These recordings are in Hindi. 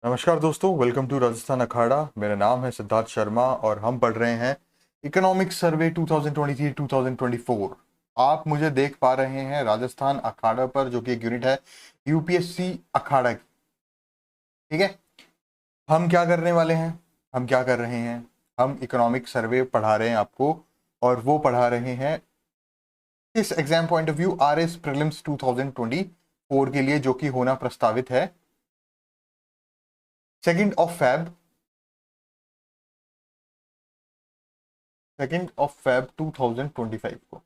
नमस्कार दोस्तों, वेलकम टू राजस्थान अखाड़ा। मेरा नाम है सिद्धार्थ शर्मा और हम पढ़ रहे हैं इकोनॉमिक सर्वे 2023-2024। आप मुझे देख पा रहे हैं राजस्थान अखाड़ा पर, जो कि एक यूनिट है यूपीएससी अखाड़ा की। ठीक है, हम क्या करने वाले हैं, हम क्या कर रहे हैं, हम इकोनॉमिक सर्वे पढ़ा रहे हैं आपको, और वो पढ़ा रहे हैं इस exam point of view RS prelims 2024 के लिए, जो कि होना प्रस्तावित है 2 फेब 2025 को।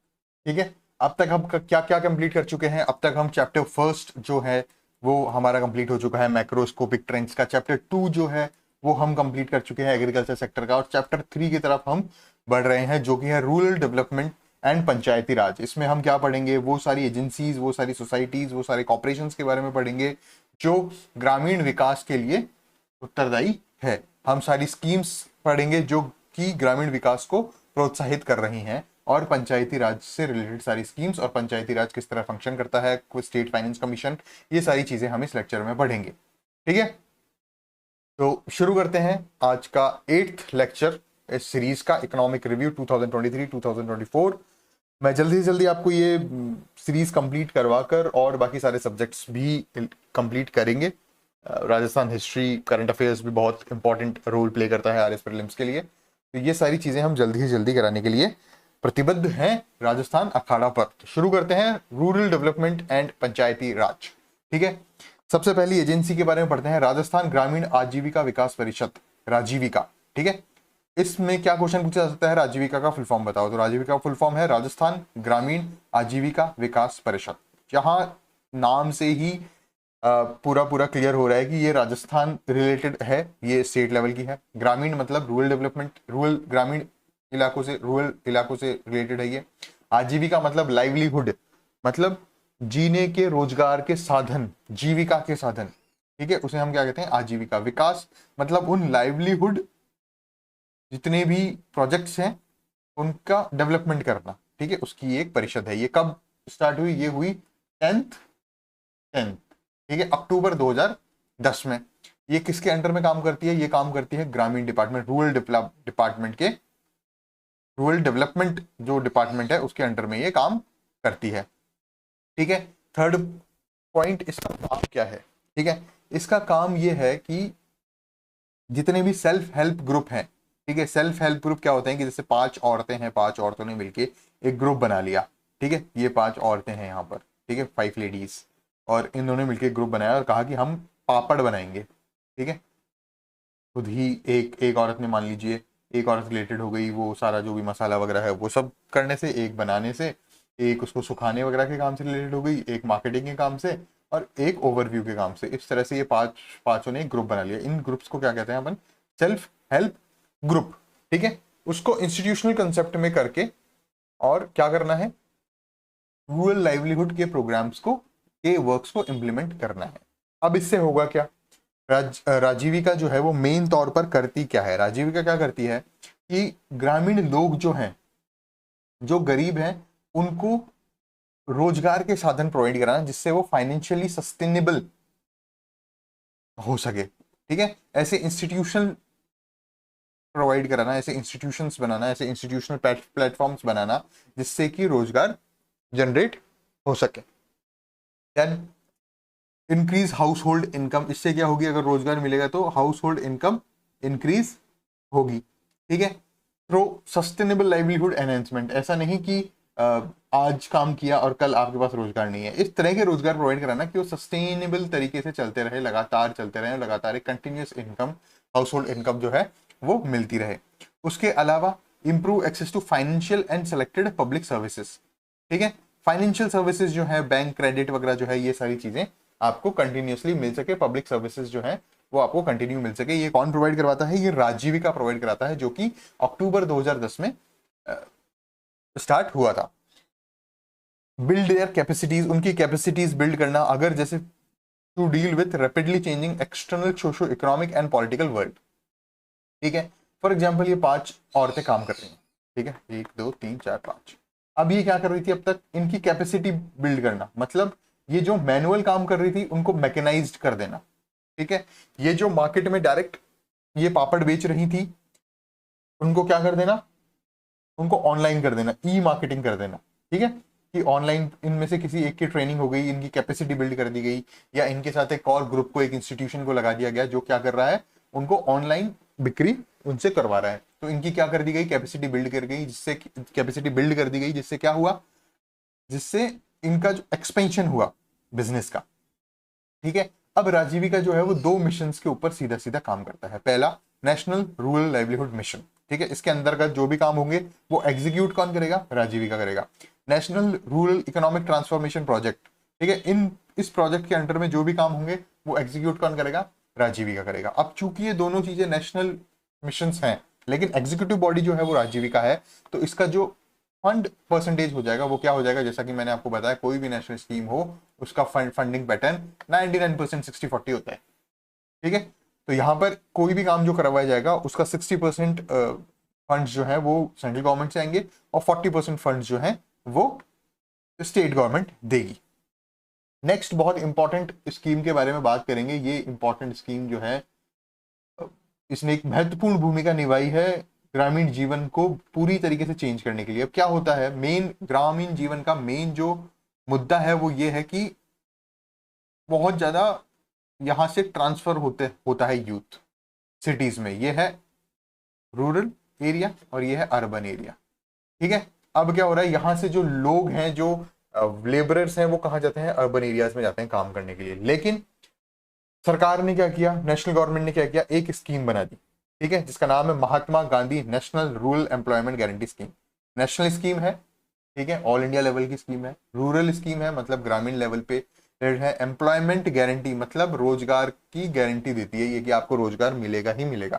ठीक है, अब तक हम क्या क्या कंप्लीट कर चुके हैं। अब तक हम चैप्टर फर्स्ट जो है वो हमारा कंप्लीट हो चुका है, मैक्रोस्कोपिक ट्रेंड्स का। चैप्टर 2 जो है वो हम कंप्लीट कर चुके हैं, एग्रीकल्चर सेक्टर का। और चैप्टर 3 की तरफ हम बढ़ रहे हैं, जो कि है रूरल डेवलपमेंट एंड पंचायती राज। इसमें हम क्या पढ़ेंगे, वो सारी एजेंसीज, वो सारी सोसाइटीज, वो सारे कॉर्पोरेशंस के बारे में पढ़ेंगे जो ग्रामीण विकास के लिए उत्तरदायी है। हम सारी स्कीम्स पढ़ेंगे जो कि ग्रामीण विकास को प्रोत्साहित कर रही हैं, और पंचायती राज से रिलेटेड सारी स्कीम्स, और पंचायती राज किस तरह फंक्शन करता है, स्टेट फाइनेंस कमीशन, ये सारी चीजें हम इस लेक्चर में पढ़ेंगे। ठीक है, तो शुरू करते हैं आज का 8th लेक्चर इस सीरीज का, इकोनॉमिक रिव्यू 2023-2024। मैं जल्दी से जल्दी आपको ये सीरीज कंप्लीट करवाकर और बाकी सारे सब्जेक्ट्स भी कंप्लीट करेंगे। राजस्थान हिस्ट्री, करंट अफेयर्स भी बहुत इंपॉर्टेंट रोल प्ले करता है आरएस प्रीलिम्स के लिए। तो ये सारी चीजें हम जल्दी से जल्दी कराने के लिए प्रतिबद्ध हैं राजस्थान अखाड़ा पर। तो शुरू करते हैं रूरल डेवलपमेंट एंड पंचायती राज। ठीक है, सबसे पहली एजेंसी के बारे में पढ़ते हैं, राजस्थान ग्रामीण आजीविका विकास परिषद, राजीविका। ठीक है, इसमें क्या क्वेश्चन पूछा जा सकता है, राजीविका का फुल फॉर्म बताओ। तो राजीविका का फुल फॉर्म है राजस्थान ग्रामीण आजीविका विकास परिषद। जहां नाम से ही पूरा पूरा क्लियर हो रहा है कि ये राजस्थान रिलेटेड है, ये स्टेट लेवल की है। ग्रामीण मतलब रूरल डेवलपमेंट, रूरल ग्रामीण रूरल इलाकों से रिलेटेड है ये। आजीविका मतलब लाइवलीहुड, मतलब जीने के, रोजगार के साधन, जीविका के साधन। ठीक है, उसे हम क्या कहते हैं, आजीविका। विकास मतलब उन लाइवलीहुड, जितने भी प्रोजेक्ट्स हैं उनका डेवलपमेंट करना। ठीक है, उसकी एक परिषद है। ये कब स्टार्ट हुई, ये हुई 10th, ठीक है, अक्टूबर 2010 में। ये किसके अंडर में काम करती है, ये काम करती है ग्रामीण डिपार्टमेंट, रूरल डिपार्टमेंट के, रूरल डेवलपमेंट जो डिपार्टमेंट है उसके अंडर में ये काम करती है। ठीक है, थर्ड पॉइंट, इसका काम क्या है। ठीक है, इसका काम ये है कि जितने भी सेल्फ हेल्प ग्रुप हैं, ठीक है, सेल्फ हेल्प ग्रुप क्या होते हैं कि जैसे 5 औरतें हैं, 5 औरतों ने मिलके एक ग्रुप बना लिया। ठीक है, ये 5 औरतें हैं यहाँ पर, ठीक है, 5 लेडीज, और इन्होंने मिलकर ग्रुप बनाया और कहा कि हम पापड़ बनाएंगे। ठीक है, खुद ही एक एक औरत ने, मान लीजिए एक औरत रिलेटेड हो गई, वो सारा जो भी मसाला वगैरह है वो सब करने से, एक बनाने से, एक उसको सुखाने वगैरह के काम से रिलेटेड हो गई, एक मार्केटिंग के काम से, और एक ओवरव्यू के काम से। इस तरह से ये पांचों ने एक ग्रुप बना लिया। इन ग्रुप्स को क्या कहते हैं अपन, सेल्फ हेल्प ग्रुप। ठीक है, उसको इंस्टीट्यूशनल कंसेप्ट में करके और क्या करना है, रूरल लाइवलीहुड के प्रोग्राम्स को, के वर्क्स को इम्प्लीमेंट करना है। अब इससे होगा क्या, राजीविका जो है वो मेन तौर पर करती क्या है, राजीविका क्या करती है कि ग्रामीण लोग जो हैं, जो गरीब हैं, उनको रोजगार के साधन प्रोवाइड कराना, जिससे वो फाइनेंशियली सस्टेनेबल हो सके। ठीक है, ऐसे इंस्टीट्यूशन प्रोवाइड कराना, ऐसे इंस्टीट्यूशंस बनाना, ऐसे इंस्टीट्यूशनल प्लेटफॉर्म्स बनाना जिससे कि रोजगार जनरेट हो सके। Then increase household income, इससे क्या होगी, अगर रोजगार मिलेगा तो हाउस होल्ड इनकम इंक्रीज होगी। ठीक है, थ्रो सस्टेनेबल लाइवलीहुड एनहेंसमेंट, ऐसा नहीं कि आज काम किया और कल आपके पास रोजगार नहीं है। इस तरह के रोजगार प्रोवाइड कराना कि वो सस्टेनेबल तरीके से चलते रहे, लगातार चलते रहे, लगातार एक continuous income, household income जो है वो मिलती रहे। उसके अलावा improve access to financial and selected public services. ठीक है, फाइनेंशियल सर्विसेज जो है, बैंक क्रेडिट वगैरह जो है, ये सारी चीजें आपको कंटिन्यूसली मिल सके, पब्लिक सर्विसेज जो है वो आपको कंटिन्यू मिल सके। ये कौन प्रोवाइड करवाता है, ये राजीविका प्रोवाइड कराता है, जो कि अक्टूबर 2010 में स्टार्ट हुआ था। बिल्ड देयर कैपेसिटीज, उनकी कैपेसिटीज बिल्ड करना, अगर जैसे to deal with rapidly changing external socio economic and political world. ठीक है, फॉर एग्जाम्पल ये 5 औरतें काम कर रही हैं। ठीक है, 1 2 3 4 5। अब ये क्या कर रही थी अब तक, इनकी कैपेसिटी बिल्ड करना, मतलब ये जो मैनुअल काम कर रही थी उनको मैकेनाइज्ड कर देना। ठीक है, ये जो मार्केट में डायरेक्ट ये पापड़ बेच रही थी, उनको क्या कर देना, उनको ऑनलाइन कर देना, ई मार्केटिंग कर देना। ठीक है, कि ऑनलाइन इनमें से किसी एक की ट्रेनिंग हो गई, इनकी कैपेसिटी बिल्ड कर दी गई, या इनके साथ एक और ग्रुप को, एक इंस्टीट्यूशन को लगा दिया गया जो क्या कर रहा है, उनको ऑनलाइन बिक्री उनसे करवा रहा है। तो इनकी क्या कर दी गई, कैपेसिटी बिल्ड कर गई, जिससे कैपेसिटी बिल्ड कर दी गई, जिससे क्या हुआ, जिससे इनका जो एक्सपेंशन हुआ बिजनेस का। ठीक है, अब राजीविका जो है वो दो मिशन के ऊपर सीधा सीधा काम करता है। पहला, नेशनल रूरल लाइवलीहुड मिशन। ठीक है, इसके अंतर्गत जो भी काम होंगे वो एग्जीक्यूट कौन करेगा, राजीविका करेगा। National rural economic transformation project. ठीक है, इस प्रोजेक्ट के अंडर में जो भी काम होंगे वो एग्जीक्यूट कौन करेगा, राजीविका करेगा। अब चूंकि ये दोनों चीजें नेशनल मिशन हैं, लेकिन एग्जीक्यूटिव बॉडी जो है वो राजीविका है, तो इसका जो फंड परसेंटेज हो जाएगा वो क्या हो जाएगा, जैसा कि मैंने आपको बताया कोई भी नेशनल स्कीम हो उसका फंडिंग पैटर्न 99% 60-40 होता है। ठीक है, तो यहां पर कोई भी काम जो करवाया जाएगा उसका 60% फंड्स जो है वो सेंट्रल गवर्नमेंट से आएंगे और 40% फंड्स जो है वो स्टेट गवर्नमेंट देगी। नेक्स्ट बहुत इंपॉर्टेंट स्कीम के बारे में बात करेंगे। ये इंपॉर्टेंट स्कीम जो है, इसने एक महत्वपूर्ण भूमिका निभाई है ग्रामीण जीवन को पूरी तरीके से चेंज करने के लिए। अब क्या होता है, मेन ग्रामीण जीवन का मेन जो मुद्दा है वो ये है कि बहुत ज्यादा यहां से ट्रांसफर होता है यूथ सिटीज में। ये है रूरल एरिया और ये है अर्बन एरिया। ठीक है, अब क्या हो रहा है, यहां से जो लोग हैं, जो लेबरर्स हैं, वो कहाँ जाते हैं, अर्बन एरियाज में जाते हैं काम करने के लिए। लेकिन सरकार ने क्या किया, नेशनल गवर्नमेंट ने क्या किया, एक स्कीम बना दी। ठीक है, जिसका नाम है Mahatma Gandhi national rural employment guarantee scheme. National scheme है, ठीक है, ऑल इंडिया लेवल की स्कीम है। रूरल स्कीम है, मतलब ग्रामीण लेवल पे है। एम्प्लॉयमेंट गारंटी मतलब रोजगार की गारंटी देती है ये कि आपको रोजगार मिलेगा ही मिलेगा।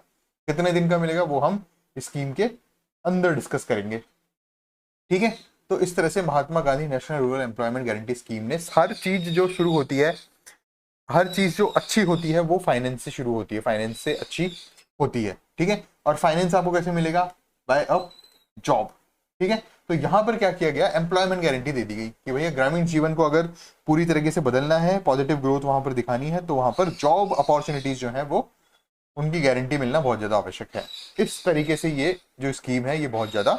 कितने दिन का मिलेगा वो हम स्कीम के अंदर डिस्कस करेंगे। ठीक है, तो इस तरह से Mahatma Gandhi national rural employment guarantee scheme ने हर चीज जो शुरू होती है, हर चीज जो अच्छी होती है वो फाइनेंस से शुरू होती है, फाइनेंस से अच्छी होती है। ठीक है, और फाइनेंस आपको कैसे मिलेगा, बाय अ जॉब। ठीक है, तो यहां पर क्या किया गया, एम्प्लॉयमेंट गारंटी दे दी गई कि भैया ग्रामीण जीवन को अगर पूरी तरीके से बदलना है, पॉजिटिव ग्रोथ वहां पर दिखानी है, तो वहां पर जॉब अपॉर्चुनिटीज जो है वो उनकी गारंटी मिलना बहुत ज्यादा आवश्यक है। इस तरीके से ये जो स्कीम है ये बहुत ज्यादा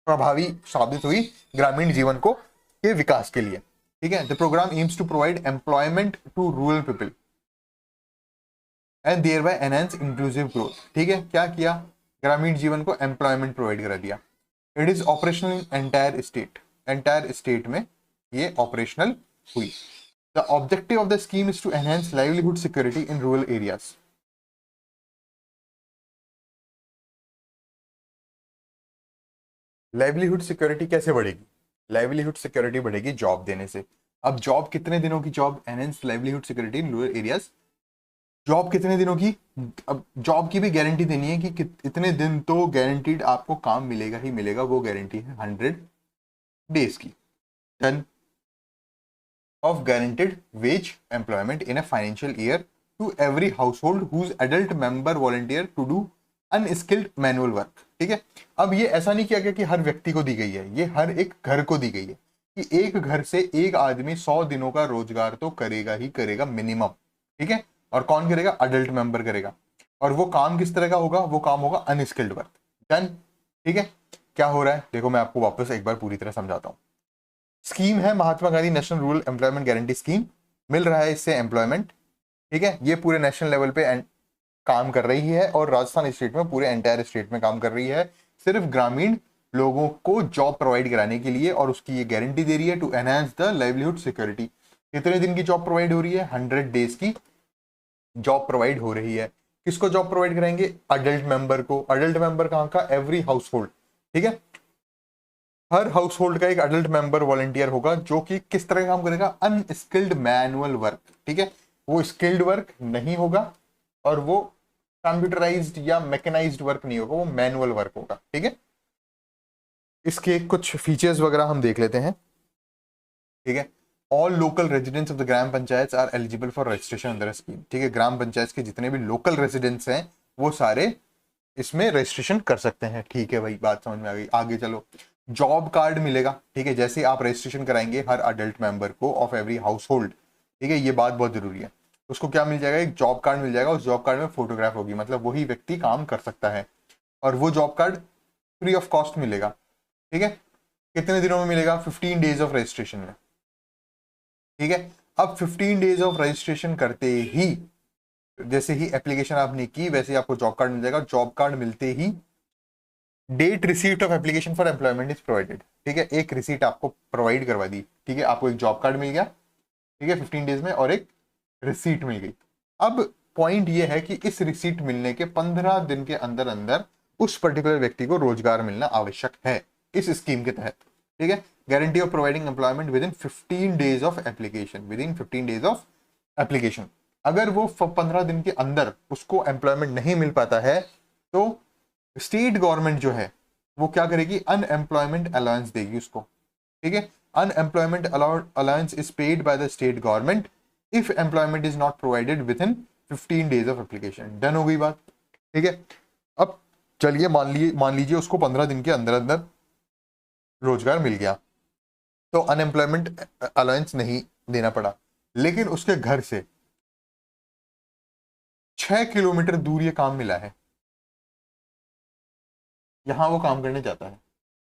प्रभावी साबित हुई ग्रामीण जीवन को के विकास के लिए। ठीक है, the programme aims to provide employment to rural people and thereby enhance inclusive growth. ठीक है, क्या किया, ग्रामीण जीवन को एम्प्लॉयमेंट प्रोवाइड करा दिया। It is operational in entire state में ये ऑपरेशनल हुई। The objective of the scheme is to enhance livelihood security in rural areas. Livelihood security कैसे बढ़ेगी, लाइवलीहुड सिक्योरिटी बढ़ेगी जॉब देने से। अब जॉब कितने दिनों की job, enhance livelihood security in rural areas, job कितने दिनों की। अब जॉब की भी गारंटी देनी है कि इतने दिन तो गारंटीड आपको काम मिलेगा ही मिलेगा, वो गारंटी है 100 डेज की। Done of guaranteed wage employment in a financial year to every household whose adult member volunteer to do unskilled manual work। ठीक है, अब ये ऐसा नहीं किया गया कि हर व्यक्ति को दी गई है, ये हर एक घर को दी गई है कि एक घर से एक आदमी 100 दिनों का रोजगार तो करेगा ही करेगा मिनिमम। ठीक है, और कौन करेगा, अडल्ट मेंबर करेगा। और वो काम किस तरह का होगा, वो काम होगा अनस्किल्ड वर्क। डन। ठीक है, क्या हो रहा है देखो, मैं आपको वापस एक बार पूरी तरह समझाता हूँ। स्कीम है Mahatma Gandhi national rural employment guarantee scheme, मिल रहा है इससे एम्प्लॉयमेंट। ठीक है, ये पूरे नेशनल लेवल पे काम कर रही है और राजस्थान स्टेट में पूरे एंटायर स्टेट में काम कर रही है, सिर्फ ग्रामीण लोगों को जॉब प्रोवाइड कराने के लिए। और उसकी ये गारंटी दे रही है to enhance the livelihood security. कितने दिन की जॉब प्रोवाइड हो रही है, 100 डेज की जॉब प्रोवाइड हो रही है। किसको जॉब प्रोवाइड कराएंगे, अडल्ट मेंबर को। अडल्ट मेंबर कहाँ का, एवरी हाउस होल्ड। ठीक है, हर हाउस होल्ड का एक अडल्ट मेंबर वॉलंटियर होगा जो कि किस तरह का काम करेगा, अनस्किल्ड मैनुअल वर्क। ठीक है, वो स्किल्ड वर्क नहीं होगा और वो कंप्यूटराइज्ड या मैकेनाइज्ड वर्क नहीं होगा, वो मैनुअल वर्क होगा। ठीक है, इसके कुछ फीचर्स वगैरह हम देख लेते हैं। ठीक है, all local residents of the gram panchayat are eligible for registration under scheme. ठीक है, ग्राम पंचायत के जितने भी लोकल रेजिडेंट्स हैं वो सारे इसमें रजिस्ट्रेशन कर सकते हैं। ठीक है भाई, बात समझ में आ गई। आगे चलो, जॉब कार्ड मिलेगा। ठीक है, जैसे आप रजिस्ट्रेशन कराएंगे हर अडल्ट मेंबर को ऑफ एवरी हाउस होल्ड। ठीक है, ये बात बहुत जरूरी है। उसको क्या मिल जाएगा, एक जॉब कार्ड मिल जाएगा, उस जॉब कार्ड में फोटोग्राफ होगी, मतलब वही व्यक्ति काम कर सकता है, और वो job card free of cost मिलेगा। ठीक है, कितने दिनों में मिलेगा, 15 डेज ऑफ रजिस्ट्रेशन में। ठीक है, अब 15 डेज ऑफ रजिस्ट्रेशन करते ही, जैसे ही एप्लीकेशन आपने की वैसे ही आपको जॉब कार्ड मिल जाएगा। जॉब कार्ड मिलते ही date receipt of application for employment is provided. ठीक है, एक रिसीट आपको प्रोवाइड करवा दी। ठीक है, आपको एक जॉब कार्ड मिल गया, ठीक है, 15 डेज में, और एक रिसीट मिल गई। अब पॉइंट ये है कि इस रिसीट मिलने के 15 दिन के अंदर अंदर उस पर्टिकुलर व्यक्ति को रोजगार मिलना आवश्यक है इस स्कीम के तहत। ठीक है, guarantee of providing employment with in 15 days of application, with in 15 days of application. अगर वो 15 दिन के अंदर उसको एम्प्लॉयमेंट नहीं मिल पाता है तो स्टेट गवर्नमेंट जो है वो क्या करेगी, अनएम्प्लॉयमेंट अलाउंस देगी उसको। ठीक है, unemployment allowance is paid by the state government if employment is not provided with in 15 days of application. Done हो गई बात। ठीक है, अब चलिए मान लीजिए उसको 15 दिन के अंदर अंदर रोजगार मिल गया, तो अनएम्प्लॉयमेंट अलाउंस नहीं देना पड़ा, लेकिन उसके घर से 6 किलोमीटर दूर ये काम मिला है, यहां वो काम करने जाता है।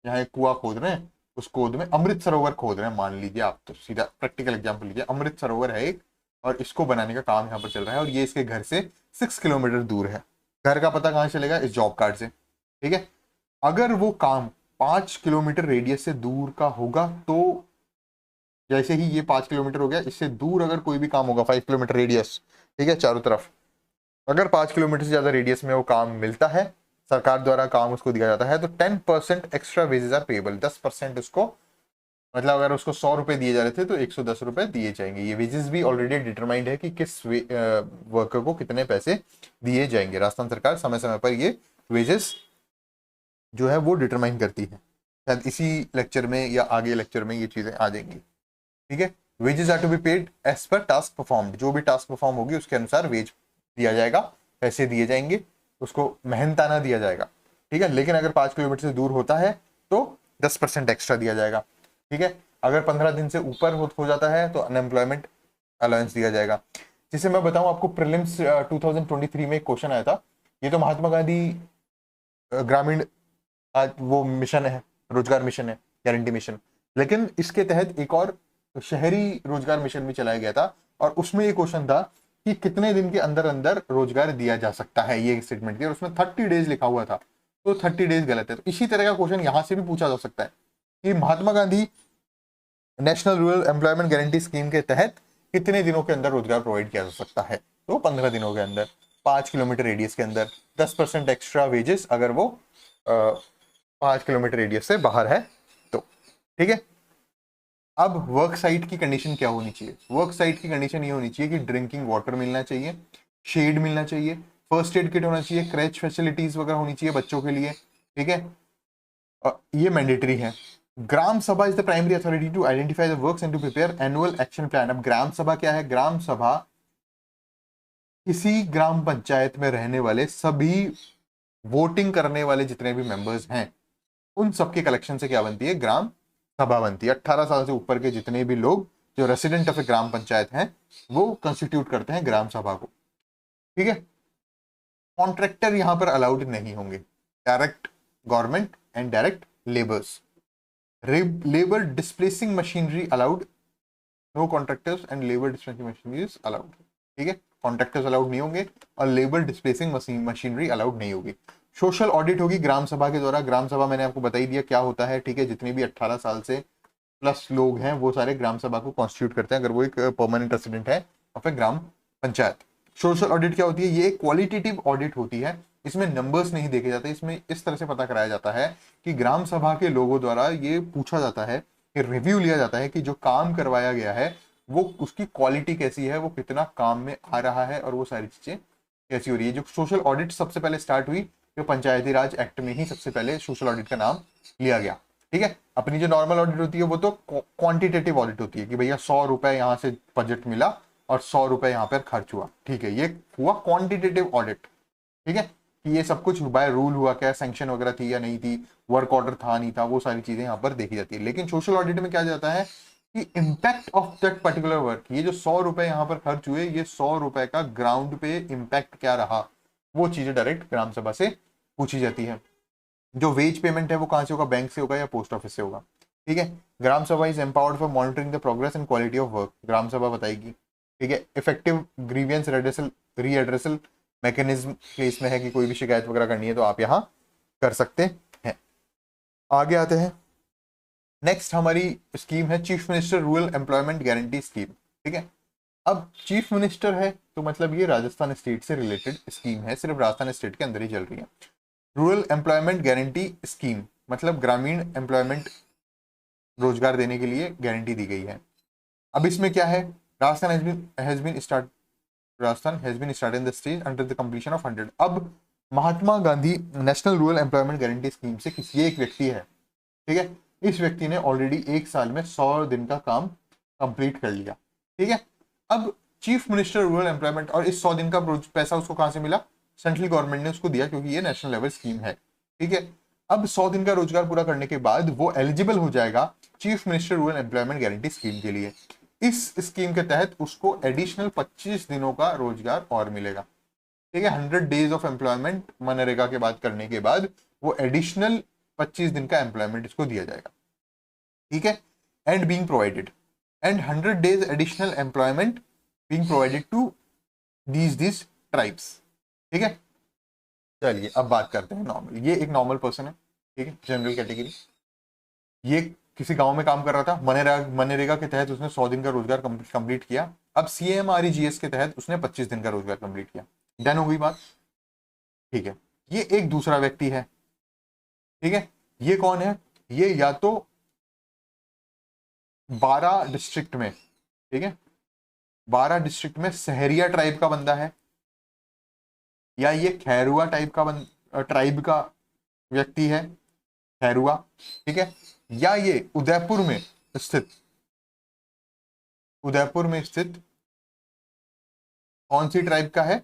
यहाँ एक कुआं खोद रहे हैं, उस खोद में अमृत सरोवर खोद रहे हैं, मान लीजिए आप, तो सीधा प्रैक्टिकल एग्जांपल लीजिए, अमृत सरोवर है एक, और इसको बनाने का काम यहाँ पर चल रहा है, और ये इसके घर से 6 किलोमीटर दूर है। घर का पता कहाँ चलेगा, इस जॉब कार्ड से। ठीक है, अगर वो काम 5 किलोमीटर रेडियस से दूर का होगा, तो जैसे ही ये 5 किलोमीटर हो गया, इससे दूर अगर कोई भी काम होगा 5 किलोमीटर रेडियस, ठीक है, चारों तरफ, अगर 5 किलोमीटर से ज्यादा रेडियस में वो काम मिलता है, सरकार द्वारा काम उसको दिया जाता है, तो 10% एक्स्ट्रा वेजेस आर पेबल, 10% उसको, मतलब अगर उसको 100 रुपए दिए जा रहे थे तो 110 रुपए दिए जाएंगे। ये वेजेस भी ऑलरेडी डिटरमाइंड है कि किस वर्कर को कितने पैसे दिए जाएंगे। राजस्थान सरकार समय समय पर ये वेजेस जो है वो डिटरमाइन करती है। शायद इसी लेक्चर में या आगे लेक्चर में ये चीजें आ जाएंगी। ठीक है, wages are to be paid as per task performed, जो भी टास्क परफॉर्म होगी उसके अनुसार वेज दिया जाएगा, पैसे दिए जाएंगे, उसको मेहनताना दिया जाएगा। ठीक है, लेकिन अगर 5 किलोमीटर से दूर होता है तो 10% एक्स्ट्रा दिया जाएगा। ठीक है, अगर 15 दिन से ऊपर हो जाता है तो अनएम्प्लॉयमेंट अलाउंस दिया जाएगा। जिसे मैं बताऊं आपको, प्रीलिम्स 2023 में एक क्वेश्चन आया था, ये तो महात्मा गांधी ग्रामीण आज वो मिशन है, रोजगार मिशन है, गारंटी मिशन, लेकिन इसके तहत एक और शहरी रोजगार मिशन भी चलाया गया था, और उसमें ये क्वेश्चन था कि कितने दिन के अंदर अंदर रोजगार दिया जा सकता है, ये स्टेटमेंट थी, और उसमें 30 डेज लिखा हुआ था, तो 30 डेज गलत है। तो इसी तरह का क्वेश्चन यहां से भी पूछा जा सकता है कि Mahatma Gandhi national rural employment guarantee scheme के तहत कितने दिनों के अंदर रोजगार प्रोवाइड किया जा सकता है, तो 15 दिनों के अंदर, 5 किलोमीटर रेडियस के अंदर, 10% एक्स्ट्रा वेजेस अगर वो 5 किलोमीटर रेडियस से बाहर है तो। ठीक है, अब वर्क साइट की कंडीशन क्या होनी चाहिए, वर्क साइट की कंडीशन ये होनी चाहिए कि ड्रिंकिंग वाटर मिलना चाहिए, शेड मिलना चाहिए, फर्स्ट एड किट होना चाहिए, क्रैच फैसिलिटीज वगैरह होनी चाहिए बच्चों के लिए। ठीक है, ये मैंडेटरी है। ग्राम सभा is the primary authority to identify the works and to prepare annual action plan. अब ग्राम सभा क्या है, ग्राम सभा किसी ग्राम पंचायत में रहने वाले सभी वोटिंग करने वाले जितने भी मेंबर्स हैं उन सबके कलेक्शन से क्या बनती है, ग्राम सभा बनती है। 18 साल से ऊपर के जितने भी लोग जो रेसिडेंट ऑफ ए ग्राम पंचायत हैं वो कंस्टिट्यूट करते हैं ग्राम सभा को। ठीक है, कॉन्ट्रैक्टर यहां पर अलाउड नहीं होंगे, direct government and direct labours. Labour displacing machinery allowed, no contractors and labour displacing machinery is allowed. ठीक है, कॉन्ट्रैक्टर्स अलाउड नहीं होंगे और लेबर डिस्प्लेसिंग मशीनरी अलाउड नहीं होगी। सोशल ऑडिट होगी ग्राम सभा के द्वारा। ग्राम सभा मैंने आपको बता ही दिया क्या होता है। ठीक है, जितने भी 18 साल से प्लस लोग हैं वो सारे ग्राम सभा को कॉन्स्टिट्यूट करते हैं अगर वो एक परमानेंट रेसिडेंट है of A gram panchayat. Social audit क्या होती है, ये क्वालिटेटिव ऑडिट होती है, इसमें नंबर्स नहीं देखे जाते, इसमें इस तरह से पता कराया जाता है कि ग्राम सभा के लोगों द्वारा ये पूछा जाता है कि रिव्यू लिया जाता है कि जो काम करवाया गया है वो उसकी क्वालिटी कैसी है, वो कितना काम में आ रहा है और वो सारी चीजें कैसी हो रही है। जो सोशल ऑडिट सबसे पहले स्टार्ट हुई जो पंचायती राज एक्ट में ही सबसे पहले सोशल ऑडिट का नाम लिया गया। ठीक है, अपनी जो नॉर्मल ऑडिट होती है वो तो क्वांटिटेटिव ऑडिट होती है कि भैया 100 रुपए यहाँ से बजट मिला और 100 रुपए यहाँ पर खर्च हुआ। ठीक है, ये हुआ क्वांटिटेटिव ऑडिट। ठीक है, कि ये सब कुछ बाय रूल हुआ, क्या सैंक्शन वगैरह थी या नहीं थी, वर्क ऑर्डर था नहीं था, वो सारी चीजें यहाँ पर देखी जाती है। लेकिन सोशल ऑडिट में क्या जाता है कि impact of that particular work, ये जो 100 रुपए यहाँ पर खर्च हुए, ये 100 रुपए का ग्राउंड पे इम्पैक्ट क्या रहा, वो चीजें डायरेक्ट ग्राम सभा से पूछी जाती है। जो वेज पेमेंट है वो कहाँ से होगा, बैंक से होगा या पोस्ट ऑफिस से होगा। ठीक है, ग्राम सभा is empowered for monitoring the progress and quality of work, Gram Sabha बताएगी। ठीक है, effective grievance redressal mechanism case में है कि कोई भी शिकायत वगैरह करनी है तो आप यहाँ कर सकते हैं। आगे आते हैं, नेक्स्ट हमारी स्कीम है chief minister rural employment guarantee scheme. ठीक है, अब चीफ मिनिस्टर है तो मतलब ये राजस्थान स्टेट से रिलेटेड स्कीम है, सिर्फ राजस्थान स्टेट के अंदर ही चल रही है। रूरल एम्प्लॉयमेंट गारंटी स्कीम मतलब ग्रामीण एम्प्लॉयमेंट रोजगार देने के लिए गारंटी दी गई है। अब इसमें क्या है, Rajasthan has been start in the stage under the completion of 100। अब Mahatma Gandhi national rural employment guarantee scheme से किसी एक व्यक्ति है, ठीक है, इस व्यक्ति ने ऑलरेडी 1 साल में 100 दिन का काम कंप्लीट कर लिया। ठीक है, अब चीफ मिनिस्टर रूरल एम्प्लॉयमेंट, और इस 100 दिन का पैसा उसको कहां से मिला, सेंट्रल गवर्नमेंट ने उसको दिया क्योंकि ये नेशनल लेवल स्कीम है। ठीक है, अब 100 दिन का रोजगार पूरा करने के बाद वो एलिजिबल हो जाएगा chief minister rural employment guarantee scheme के लिए। इस स्कीम के तहत उसको एडिशनल 25 दिनों का रोजगार और मिलेगा। ठीक है, 100 डेज ऑफ एम्प्लॉयमेंट मनरेगा के बाद करने के बाद वो एडिशनल 25 दिन का एम्प्लॉयमेंट इसको दिया जाएगा। ठीक है, and being provided and 100 days additional employment being provided to these tribes. ठीक है, चलिए अब बात करते हैं नॉर्मल। ये एक नॉर्मल पर्सन है, ठीक है, जनरल कैटेगरी। ये किसी गांव में काम कर रहा था, मनरेगा के तहत उसने 100 दिन का रोजगार कंप्लीट किया। अब CMREGS के तहत उसने 25 दिन का रोजगार कंप्लीट किया। डन हो गई बात। ठीक है, ये एक दूसरा व्यक्ति है। ठीक है, ये कौन है, ये या तो 12 डिस्ट्रिक्ट में, ठीक है, 12 डिस्ट्रिक्ट में सहरिया ट्राइब का बंदा है, या ये खैरुआ ट्राइब का व्यक्ति है, खैरुआ। ठीक है, या ये उदयपुर में स्थित कौन सी ट्राइब का है,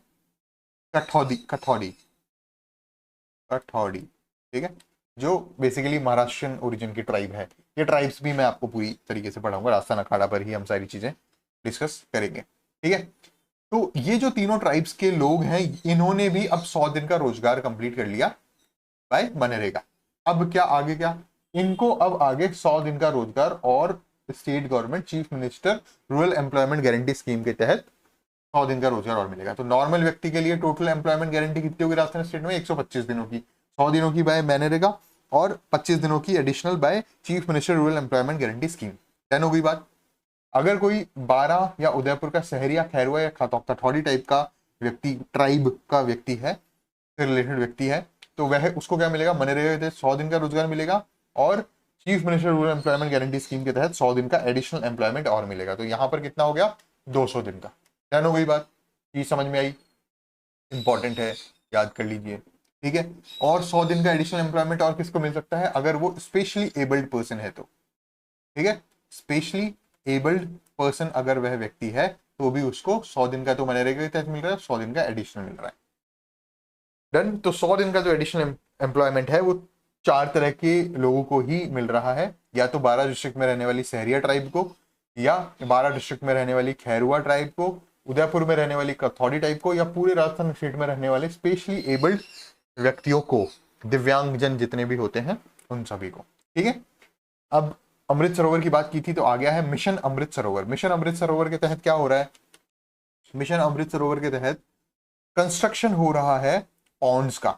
कठौड़ी। ठीक है, जो बेसिकली महाराष्ट्रियन ओरिजिन की ट्राइब है। ये ट्राइब्स भी मैं आपको पूरी तरीके से पढ़ाऊंगा, राजस्थान अखाड़ा पर ही हम सारी चीजें डिस्कस करेंगे। ठीक है, तो ये जो तीनों ट्राइब्स के लोग हैं, इन्होंने भी अब 100 दिन का रोजगार कंप्लीट कर लिया बाय मनरेगा। अब क्या आगे, क्या इनको अब आगे 100 दिन का रोजगार और state government chief minister rural employment guarantee scheme के तहत 100 दिन का रोजगार और मिलेगा। तो नॉर्मल व्यक्ति के लिए टोटल एम्प्लॉयमेंट गारंटी कितनी होगी राजस्थान स्टेट में, 125 दिनों की, 100 दिनों की बाय मनरेगा और 25 दिनों की additional by chief minister rural employment guarantee scheme. Done हो गई बात। अगर कोई 12 या उदयपुर का सहरिया, खैरुआ या कठौड़ी टाइप का व्यक्ति, ट्राइब का व्यक्ति है, रिलेटेड व्यक्ति है, तो वह उसको क्या मिलेगा, मनरेगा के तहत 100 दिन का रोजगार मिलेगा और chief minister rural employment guarantee scheme के तहत 100 दिन का एडिशनल एम्प्लॉयमेंट और मिलेगा। तो यहां पर कितना हो गया, 200 दिन का। डन हो गई बात, ये समझ में आई, इंपॉर्टेंट है, याद कर लीजिए। ठीक है, और 100 दिन का एडिशनल एम्प्लॉयमेंट और किसको मिल सकता है, अगर वो स्पेशली एबल्ड पर्सन है तो। ठीक है, स्पेशली एबल्ड पर्सन अगर वह व्यक्ति है तो भी उसको 100 दिन का तो मनरेगा के तहत मिल रहा है, 100 दिन का एडिशनल मिल रहा है। डन। तो 100 दिन का जो एडिशनल एम्प्लॉयमेंट है वो 4 तरह के लोगों को ही मिल रहा है, या तो 12 डिस्ट्रिक्ट में रहने वाली सहरिया ट्राइब को, या 12 डिस्ट्रिक्ट में रहने वाली खैरुआ ट्राइब को, उदयपुर में रहने वाली कथौड़ी टाइप को, या पूरे राजस्थान स्टेट में रहने वाले स्पेशली एबल्ड व्यक्तियों को, दिव्यांगजन जितने भी होते हैं उन सभी को। ठीक है, अब अमृत सरोवर की बात की थी तो आ गया है मिशन अमृत सरोवर। मिशन अमृत सरोवर के तहत क्या हो रहा है, मिशन अमृत सरोवर के तहत कंस्ट्रक्शन हो रहा है पॉन्ड्स का।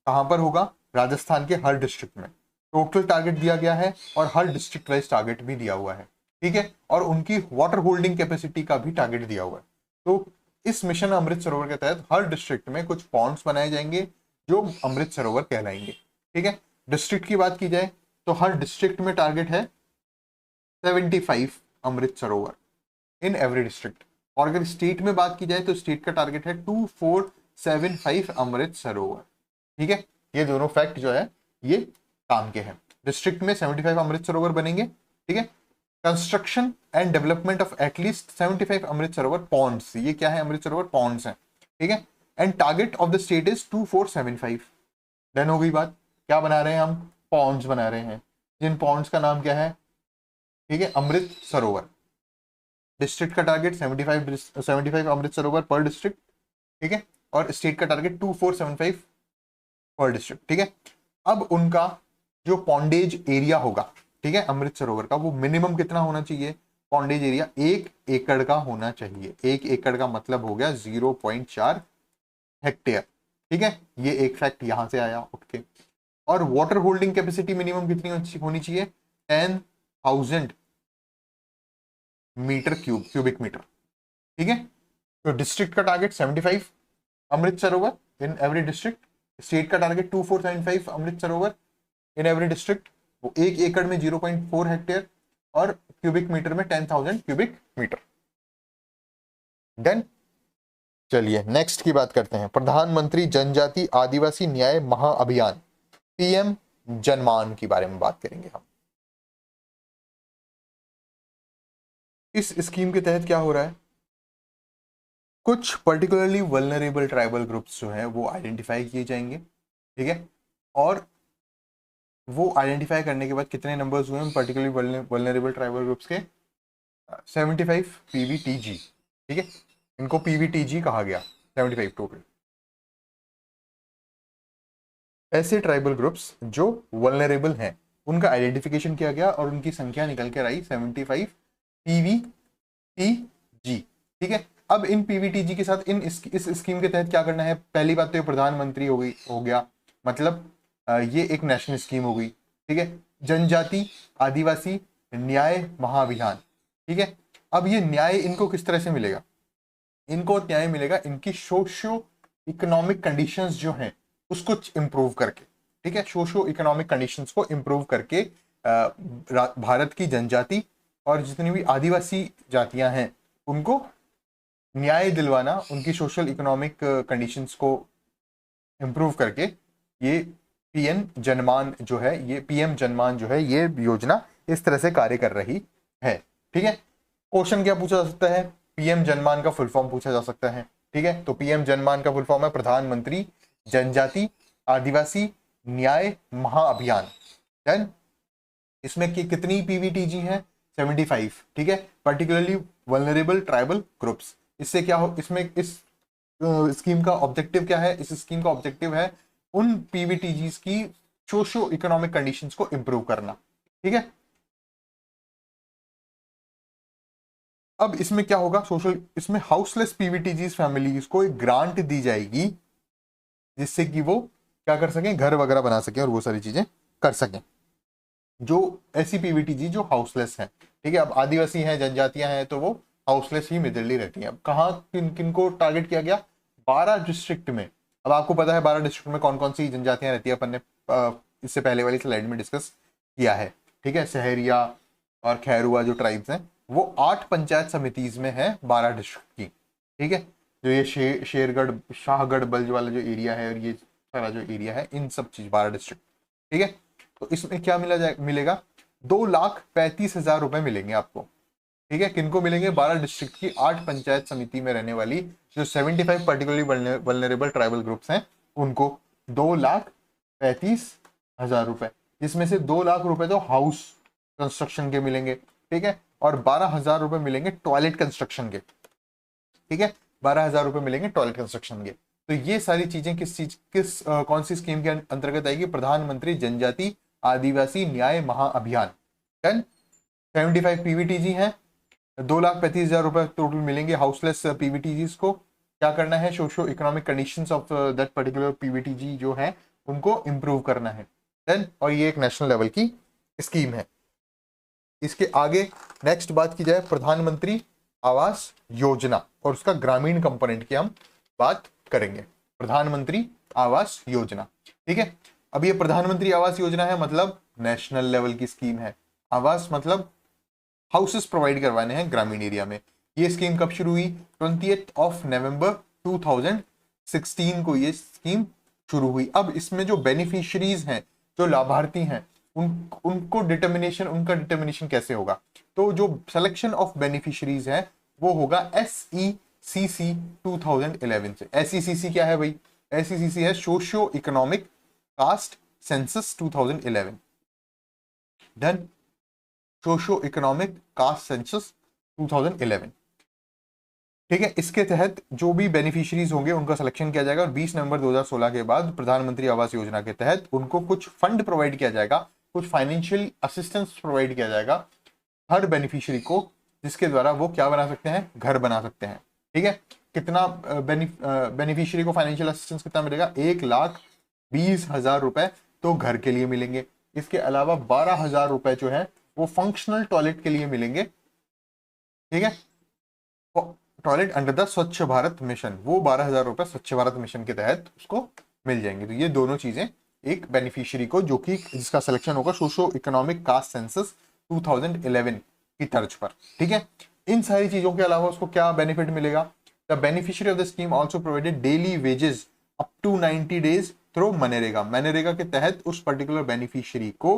कहां पर होगा, राजस्थान के हर डिस्ट्रिक्ट में। टोटल टारगेट दिया गया है और हर डिस्ट्रिक्ट वाइज टारगेट भी दिया हुआ है। ठीक है, और उनकी वाटर होल्डिंग कैपेसिटी का भी टारगेट दिया हुआ है। तो इस मिशन अमृत सरोवर के तहत हर डिस्ट्रिक्ट में कुछ पॉन्ड्स बनाए जाएंगे जो अमृत सरोवर कहलाएंगे। ठीक है, डिस्ट्रिक्ट की बात की जाए तो हर डिस्ट्रिक्ट में टारगेट है 75 Amrit Sarovar in every district, और अगर स्टेट में बात की जाए तो स्टेट का टारगेट है 2475 अमृत सरोवर। ठीक है, ये दोनों फैक्ट जो है ये काम के हैं। डिस्ट्रिक्ट में 75 अमृत सरोवर बनेंगे। ठीक है, construction and development of at least 75 Amrit Sarovar Pond's, ये क्या है, अमृत सरोवर पॉन्ड्स हैं। ठीक है, and target of the state is 2475। Done हो गई बात। क्या बना रहे हैं हम, पॉन्ड्स बना रहे हैं, जिन पॉन्ड्स का नाम क्या है, ठीक है, अमृत सरोवर। डिस्ट्रिक्ट का टारगेट 75 अमृत सरोवर पर डिस्ट्रिक्ट, ठीक है, और स्टेट का टारगेट 2475 पर डिस्ट्रिक्ट, ठीक है। अब उनका जो पॉन्डेज एरिया होगा, ठीक है, अमृत सरोवर का, वो मिनिमम कितना होना चाहिए? पॉन्डेज एरिया 1 एकड़ का होना चाहिए। 1 एकड़ का मतलब हो गया 0.4 हेक्टेयर, ठीक है। ये एक फैक्ट यहां से आया उठ के। और वाटर होल्डिंग कैपेसिटी मिनिमम कितनी होनी चाहिए? 10,000 मीटर क्यूबिक मीटर, ठीक है। तो डिस्ट्रिक्ट का target 75 Amrit Sarovar in every district, state का target 2475 Amrit Sarovar in every district, वो 1 एकड़ में 0.4 हेक्टेयर, और क्यूबिक मीटर में 10,000 क्यूबिक मीटर। देन चलिए नेक्स्ट की बात करते हैं, प्रधानमंत्री जनजाति आदिवासी न्याय महाअभियान, पीएम जनमान के बारे में बात करेंगे हम। इस स्कीम के तहत क्या हो रहा है? कुछ पर्टिकुलरली वल्नरेबल ट्राइबल ग्रुप्स जो हैं वो आइडेंटिफाई किए जाएंगे, ठीक है। और वो आइडेंटिफाई करने के बाद कितने नंबर्स हुए हैं पर्टिकुलरली वल्नरेबल ट्राइबल ग्रुप्स के? 75 पीवीटीजी, ठीक है, इनको पीवीटीजी कहा गया, 75 टोटल। ऐसे ट्राइबल ग्रुप्स जो वल्नरेबल हैं उनका आइडेंटिफिकेशन किया गया और उनकी संख्या निकल कर आई 75 पीवीटीजी, ठीक है। अब इन पीवीटीजी के साथ इस स्कीम के तहत क्या करना है? पहली बात तो ये प्रधानमंत्री हो गया, मतलब ये एक नेशनल स्कीम हो गई, ठीक है। जनजाति आदिवासी न्याय महाअभियान, ठीक है। अब ये न्याय इनको किस तरह से मिलेगा? इनको न्याय मिलेगा इनकी सोशियो इकोनॉमिक कंडीशंस जो हैं उसको इंप्रूव करके, ठीक है। सोशियो इकोनॉमिक कंडीशंस को इंप्रूव करके भारत की जनजाति और जितनी भी आदिवासी जातियां हैं उनको न्याय दिलवाना, उनकी सोशल इकोनॉमिक कंडीशंस को इंप्रूव करके ये पीएम जनमान जो है, ये पीएम जनमान जो है, ये योजना इस तरह से कार्य कर रही है, ठीक है। क्वेश्चन क्या पूछा जा सकता है? पीएम जनमान का फुल फॉर्म पूछा जा सकता है, ठीक है। तो पीएम जनमान का फुल फॉर्म है प्रधानमंत्री जनजाति आदिवासी न्याय महाअभियान। देन इसमें कितनी पीवीटीजी है? 75, ठीक है, पर्टिकुलरली वल्नरेबल ट्राइबल ग्रुप्स। इससे क्या हो, इसमें इस स्कीम का ऑब्जेक्टिव क्या है? इस स्कीम का ऑब्जेक्टिव है उन पीवीटीजीज की सोशियो इकोनॉमिक कंडीशंस को इंप्रूव करना, ठीक है। अब इसमें क्या होगा? इसमें हाउसलेस पीवीटीजीज फैमिलीज को एक ग्रांट दी जाएगी जिससे कि वो क्या कर सकें? घर वगैरह बना सकें और वो सारी चीजें कर सकें, जो ऐसी पीवीटीजी जो हाउसलेस है, ठीक है। अब आदिवासी हैं, जनजातियां हैं, तो वो हाउसलेस ही मेजरली रहती हैं। अब कहाँ किन को टारगेट किया गया? 12 डिस्ट्रिक्ट में। अब आपको पता है 12 डिस्ट्रिक्ट में कौन कौन सी जनजातियां रहती है, अपन ने इससे पहले वाली स्लाइड में डिस्कस किया है, ठीक है। सहरिया और खैरुआ जो ट्राइब्स हैं वो 8 पंचायत समितिज में है 12 डिस्ट्रिक्ट की, ठीक है। जो ये शेरगढ़ शाहगढ़ बल्ज वाला जो एरिया है और ये सारा जो एरिया है, इन सब चीज 12 डिस्ट्रिक्ट, ठीक है। तो इसमें क्या मिलेगा? 2,35,000 रुपए मिलेंगे आपको, ठीक है। किनको मिलेंगे? 12 डिस्ट्रिक्ट की 8 पंचायत समिति में रहने वाली जो 75 पर्टिकुलरली वल्नरेबल ट्राइबल ग्रुप्स हैं उनको 2,35,000 रुपए, जिसमें से 2 लाख रुपए तो हाउस कंस्ट्रक्शन के मिलेंगे, ठीक है, और 12,000 रुपए मिलेंगे टॉयलेट कंस्ट्रक्शन के, ठीक है। 12,000 रुपए मिलेंगे टॉयलेट कंस्ट्रक्शन के। तो ये सारी चीजें कौन सी स्कीम के अंतर्गत आएगी? प्रधानमंत्री जनजाति आदिवासी न्याय महाअभियान। 75 पीवीटीजी हैं, 2,35,000 रुपए टोटल मिलेंगे हाउसलेस पीवीटीजीज को। क्या करना है? Socio economic conditions of that particular PVTG जो है उनको इंप्रूव करना है। देन और ये एक नेशनल लेवल की स्कीम है। इसके आगे नेक्स्ट बात की जाए प्रधानमंत्री आवास योजना और उसका ग्रामीण कंपोनेंट की हम बात करेंगे। प्रधानमंत्री आवास योजना, ठीक है। अब ये प्रधानमंत्री आवास योजना है, मतलब नेशनल लेवल की स्कीम है। आवास मतलब हाउसेस प्रोवाइड करवाने हैं ग्रामीण एरिया में। ये स्कीम कब शुरू हुई? 20 नवंबर 2016 को ये स्कीम शुरू हुई। अब इसमें जो बेनिफिशियरीज हैं, जो लाभार्थी हैं, उनका डिटर्मिनेशन कैसे होगा? तो जो सिलेक्शन ऑफ बेनिफिशियरीज है वो होगा SECC 2011 से। SECC क्या है भाई? SECC है socio economic caste census 2011। Done. Socio economic caste census 2011। ठीक है, इसके तहत जो भी बेनिफिशियरीज होंगे उनका सिलेक्शन किया जाएगा और 20 नवंबर 2016 के बाद प्रधानमंत्री आवास योजना के तहत उनको कुछ फंड प्रोवाइड किया जाएगा, कुछ फाइनेंशियल असिस्टेंस प्रोवाइड किया जाएगा हर बेनिफिशियरी को, जिसके द्वारा वो क्या बना सकते हैं, घर बना सकते हैं। ठीक है, कितना बेनिफिशियरी को फाइनेंशियल असिस्टेंस कितना मिलेगा, 1,20,000 रुपए तो घर के लिए मिलेंगे। इसके अलावा 12,000 रुपए जो है वो फंक्शनल टॉयलेट के लिए मिलेंगे। ठीक है, टॉयलेट अंडर द स्वच्छ भारत मिशन, वो 12,000 रुपए स्वच्छ भारत मिशन के तहत उसको मिल जाएंगे। तो ये दोनों चीजें एक बेनिफिशियरी को, जो कि जिसका सिलेक्शन होगा सोशो इकोनॉमिक कास्ट सेंसस 2011 की तर्ज पर। ठीक है, इन सारी चीजों के अलावा उसको क्या बेनिफिट मिलेगा, the beneficiary of the scheme also provided daily wages up to 90 days through MNREGA. MNREGA के तहत उस पर्टिकुलर बेनिफिशियरी को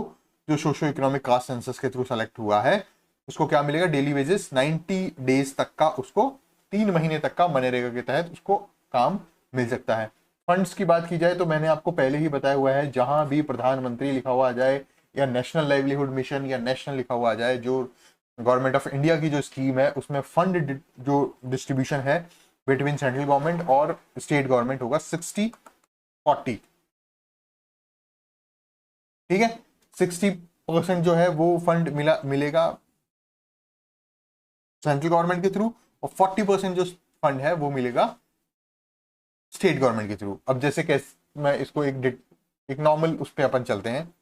जो सोशो इकोनॉमिक कास्ट सेंसस के थ्रू सेलेक्ट हुआ है उसको क्या मिलेगा, डेली वेजेस 90 डेज तक का, उसको 3 महीने तक का मनरेगा के तहत उसको काम मिल सकता है। फंड्स की बात की जाए तो मैंने आपको पहले ही बताया हुआ है, जहां भी प्रधानमंत्री लिखा हुआ आ जाए या नेशनल लाइवलीहुड मिशन या नेशनल लिखा हुआ आ जाए, जो गवर्नमेंट ऑफ इंडिया की जो स्कीम है उसमें फंड जो डिस्ट्रीब्यूशन है बिटवीन सेंट्रल गवर्नमेंट और स्टेट गवर्नमेंट होगा 60-40। ठीक है, 60% जो है वो फंड मिलेगा सेंट्रल गवर्नमेंट के थ्रू और 40% जो फंड है वो मिलेगा स्टेट गवर्नमेंट के थ्रू। अब जैसे कैसे मैं इसको एक नॉर्मल उस पर अपन चलते हैं,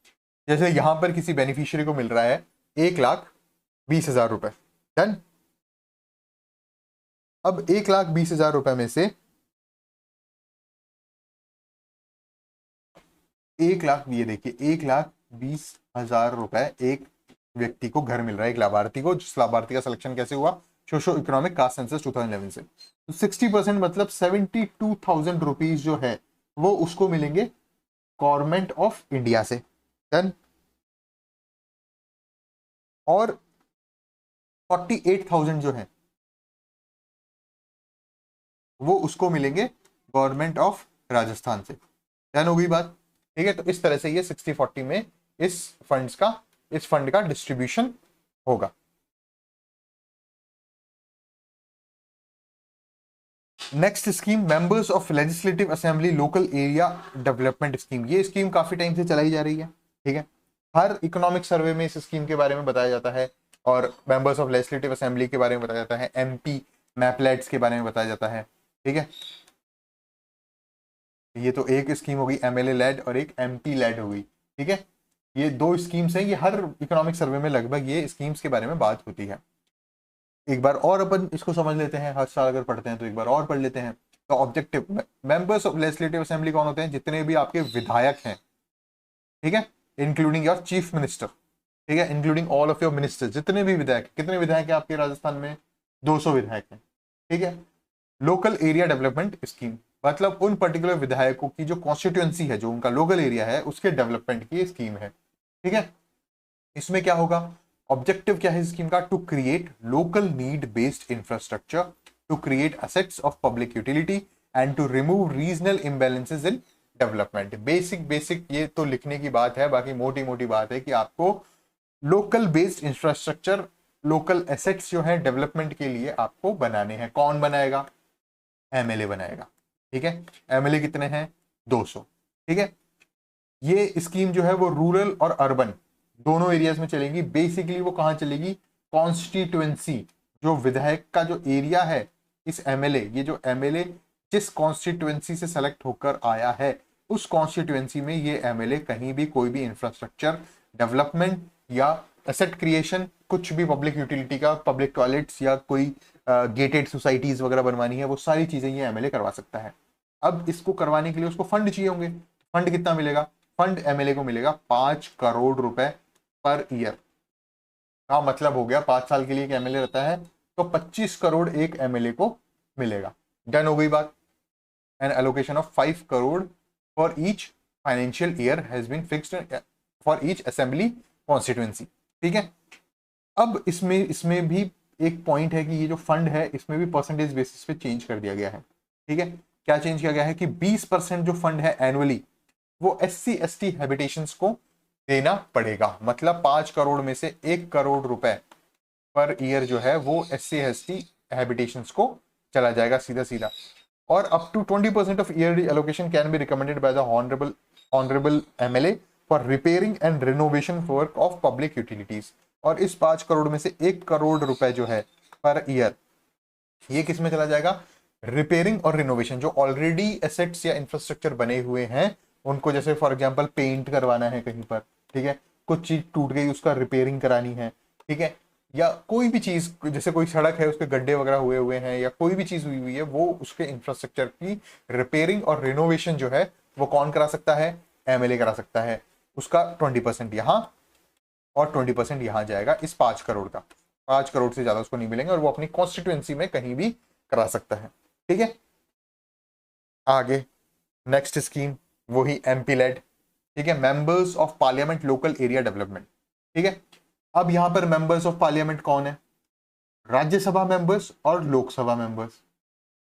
जैसे यहां पर किसी बेनिफिशियरी को मिल रहा है 1,20,000 रुपए, डन। अब 1,20,000 रुपए में से 1,00,000, ये देखिए 1,20,000 रुपए एक व्यक्ति को घर मिल रहा है, एक लाभार्थी को, जिस लाभार्थी का सिलेक्शन कैसे हुआ, सोशो इकोनॉमिक कास्ट सेंसस 2011 से। तो 60% मतलब 72,000 रुपीज जो है वो उसको मिलेंगे गवर्नमेंट ऑफ इंडिया से, डन। और 48,000 जो है वो उसको मिलेंगे गवर्नमेंट ऑफ राजस्थान से, डन हो गई बात। ठीक है, तो इस तरह से ये 60-40 में इस फंड का डिस्ट्रीब्यूशन होगा। Next scheme, members of legislative assembly local area development scheme. ये स्कीम काफी टाइम से चलाई जा रही है। ठीक है, हर इकोनॉमिक सर्वे में इस स्कीम के बारे में बताया जाता है और मेंबर्स ऑफ लेजिस्लेटिव असेंबली के बारे में बताया जाता है, एमपी मैपलेट्स के बारे में बताया जाता है। ठीक है, ये तो एक स्कीम होगी एमएलए लेड और एक एमपी लेड होगी। ठीक है, ये दो स्कीम्स हैं, ये हर इकोनॉमिक सर्वे में लगभग ये स्कीम्स के बारे में बात होती है। एक बार और अपन इसको समझ लेते हैं, हर साल अगर पढ़ते हैं तो एक बार और पढ़ लेते हैं। तो objective, members of legislative assembly कौन होते हैं, जितने भी आपके विधायक हैं। ठीक है, इंक्लूडिंग योर चीफ मिनिस्टर। ठीक है, including all of your ministers, जितने भी विधायक, कितने विधायक हैं आपके राजस्थान में, 200 विधायक हैं। ठीक है, लोकल एरिया डेवलपमेंट स्कीम मतलब उन पर्टिकुलर विधायकों की जो कॉन्स्टिट्यूएंसी है, जो उनका लोकल एरिया है, उसके डेवलपमेंट की स्कीम है। ठीक है, इसमें क्या होगा, ऑब्जेक्टिव क्या है स्कीम का, to create local need based infrastructure, to create assets of public utility and to remove regional imbalances in development. Basic ये तो लिखने की बात है, बाकी मोटी मोटी बात है कि आपको local based infrastructure, local assets जो है डेवलपमेंट के लिए आपको बनाने हैं। कौन बनाएगा, एमएलए बनाएगा। ठीक है, एमएलए कितने हैं, 200। ठीक है, ये स्कीम जो है वो रूरल और अर्बन दोनों एरियाज में चलेगी। बेसिकली वो कहां चलेगी, कॉन्स्टिट्यूएंसी, जो विधायक का जो एरिया है, इस एमएलए, ये जो एमएलए जिस कॉन्स्टिट्यूएंसी से सेलेक्ट होकर आया है उस कॉन्स्टिट्यूएंसी में ये एमएलए कहीं भी कोई भी इंफ्रास्ट्रक्चर डेवलपमेंट या एसेट क्रिएशन, कुछ भी पब्लिक यूटिलिटी का, पब्लिक टॉयलेट्स या कोई गेटेड सोसाइटीज वगैरह बनवानी है, वो सारी चीजें ये एमएलए करवा सकता है। अब इसको करवाने के लिए उसको फंड चाहिए होंगे। फंड कितना मिलेगा, फंड एमएलए को मिलेगा 5 करोड़ रुपए पर ईयर का मतलब हो गया 5 साल के लिए एक एमएलए रहता है तो 25 करोड़ एक एमएलए को मिलेगा। डन हो गई बात। An allocation of 5 crore for each financial year has been fixed for each assembly constituency. ठीक है, अब इसमें भी एक पॉइंट है कि ये जो फंड है इसमें भी परसेंटेज बेसिस पे चेंज कर दिया गया है। ठीक है, क्या चेंज किया गया है कि 20% जो फंड है एनुअली वो SC/ST हैबिटेशंस को देना पड़ेगा। मतलब 5 करोड़ में से 1 करोड़ रुपए पर ईयर जो है वो SC/ST हैबिटेशंस को चला जाएगा सीधा सीधा। और up to 20% of yearly allocation can be recommended by the honourable MLA for repairing and renovation work of public utilities. और इस 5 करोड़ में से 1 करोड़ रुपए जो है पर ईयर, ये किस में चला जाएगा? रिपेयरिंग और रिनोवेशन। जो ऑलरेडी एसेट्स या इंफ्रास्ट्रक्चर बने हुए हैं उनको, जैसे फॉर एग्जांपल पेंट करवाना है कहीं पर, ठीक है, कुछ चीज टूट गई उसका रिपेयरिंग करानी है, ठीक है, या कोई भी चीज, जैसे कोई सड़क है उसके गड्ढे वगैरह हुए हुए हैं या कोई भी चीज हुई हुई है, वो उसके इंफ्रास्ट्रक्चर की रिपेयरिंग और रिनोवेशन जो है वो कौन करा सकता है? MLA करा सकता है। उसका 20% यहाँ और 20% यहाँ जाएगा इस 5 करोड़ का। 5 करोड़ से ज्यादा उसको नहीं मिलेंगे और वो अपनी कॉन्स्टिट्यूएंसी में कहीं भी करा सकता है। ठीक है, आगे नेक्स्ट स्कीम वही MP लेड, ठीक है, members of parliament local area development. ठीक है, अब यहां पर मेंबर्स ऑफ पार्लियामेंट कौन है? राज्यसभा मेंबर्स और लोकसभा मेंबर्स।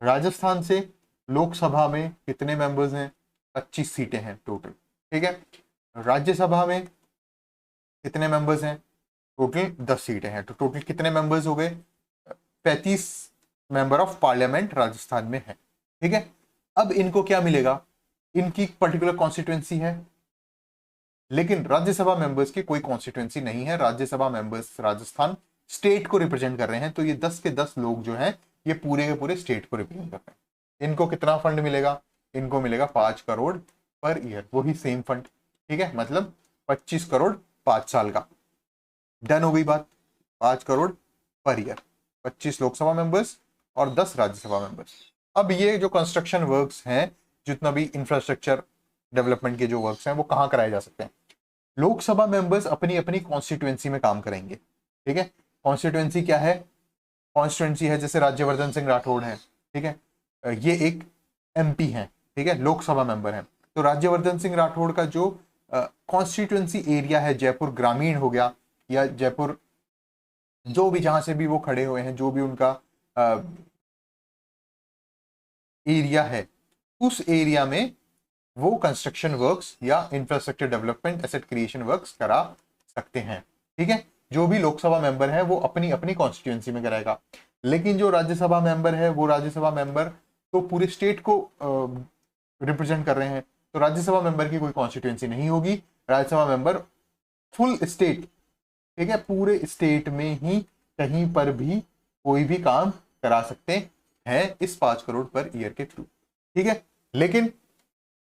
राजस्थान से लोकसभा में कितने मेंबर्स हैं? 25 सीटें हैं टोटल। ठीक है, राज्यसभा में कितने मेंबर्स हैं? टोटल 10 सीटें हैं। तो टोटल कितने मेंबर्स हो गए? 35 मेंबर ऑफ पार्लियामेंट राजस्थान में है। ठीक है, अब इनको क्या मिलेगा? इनकी पर्टिकुलर कॉन्स्टिट्यूएंसी है, लेकिन राज्यसभा मेंबर्स की कोई कॉन्स्टिट्यूएंसी नहीं है। राज्यसभा मेंबर्स राजस्थान स्टेट को रिप्रेजेंट कर रहे हैं, तो ये 10 के 10 लोग जो हैं ये पूरे के पूरे स्टेट को रिप्रेजेंट कर रहे हैं। इनको कितना फंड मिलेगा? इनको मिलेगा 5 करोड़ पर ईयर, वही सेम फंड। ठीक है, मतलब 25 करोड़ 5 साल का। डन हो गई बात। 5 crore per year, 25 Lok Sabha members और 10 राज्यसभा मेंबर्स। अब ये जो कंस्ट्रक्शन वर्क्स हैं, जितना भी इंफ्रास्ट्रक्चर डेवलपमेंट के जो वर्क्स हैं, वो कहाँ कराए जा सकते हैं? लोकसभा मेंबर्स अपनी अपनी कॉन्स्टिट्यूएंसी में काम करेंगे। ठीक है, कॉन्स्टिट्यूएंसी क्या है? कॉन्स्टिट्यूएंसी है जैसे राज्यवर्धन सिंह राठौड़ है, ठीक है, ये एक MP है, ठीक है, लोकसभा मेंबर है। तो राज्यवर्धन सिंह राठौड़ का जो कॉन्स्टिट्यूएंसी एरिया है, जयपुर ग्रामीण हो गया या जयपुर, जो भी जहां से भी वो खड़े हुए हैं, जो भी उनका एरिया है, उस एरिया में वो कंस्ट्रक्शन वर्क्स या infrastructure development asset creation works करा सकते हैं। ठीक है, जो भी लोकसभा मेंबर है वो अपनी अपनी कॉन्स्टिट्यूएंसी में कराएगा। लेकिन जो राज्यसभा मेंबर है, वो राज्यसभा मेंबर तो पूरे स्टेट को रिप्रेजेंट कर रहे हैं, तो राज्यसभा मेंबर की कोई कॉन्स्टिट्यूएंसी नहीं होगी। राज्यसभा मेंबर फुल स्टेट, ठीक है, पूरे स्टेट में ही कहीं पर भी कोई भी काम करा सकते हैं इस 5 करोड़ पर ईयर के थ्रू। ठीक है, लेकिन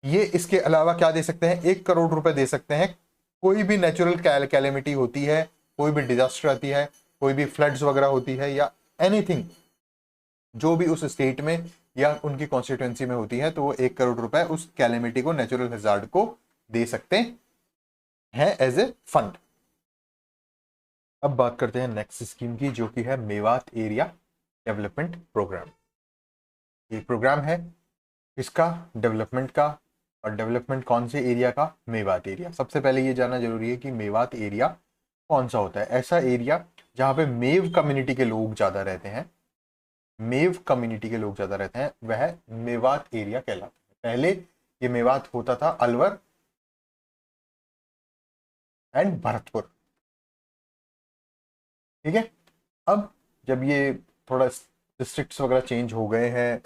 ये इसके अलावा क्या दे सकते हैं? 1 करोड़ रुपए दे सकते हैं। कोई भी नेचुरल कैलेमिटी होती है, कोई भी डिजास्टर आती है, कोई भी फ्लड्स वगैरह होती है या एनीथिंग जो भी उस स्टेट में या उनकी कॉन्स्टिट्यूएंसी में होती है, तो वो 1 करोड़ रुपए उस कैलेमिटी को, नेचुरल हैजार्ड को दे सकते हैं एज ए फंड। अब बात करते हैं नेक्स्ट स्कीम की, जो कि है मेवात एरिया डेवलपमेंट प्रोग्राम। ये प्रोग्राम है इसका डेवलपमेंट का, और डेवलपमेंट कौन से एरिया का? मेवात एरिया। सबसे पहले ये जानना जरूरी है कि मेवात एरिया कौन सा होता है। ऐसा एरिया जहां पे मेव कम्युनिटी के लोग ज्यादा रहते हैं, मेव कम्युनिटी के लोग ज्यादा रहते हैं, वह मेवात एरिया कहलाता है। पहले ये मेवात होता था अलवर एंड भरतपुर। ठीक है, अब जब ये थोड़ा डिस्ट्रिक्ट्स वगैरह चेंज हो गए हैं,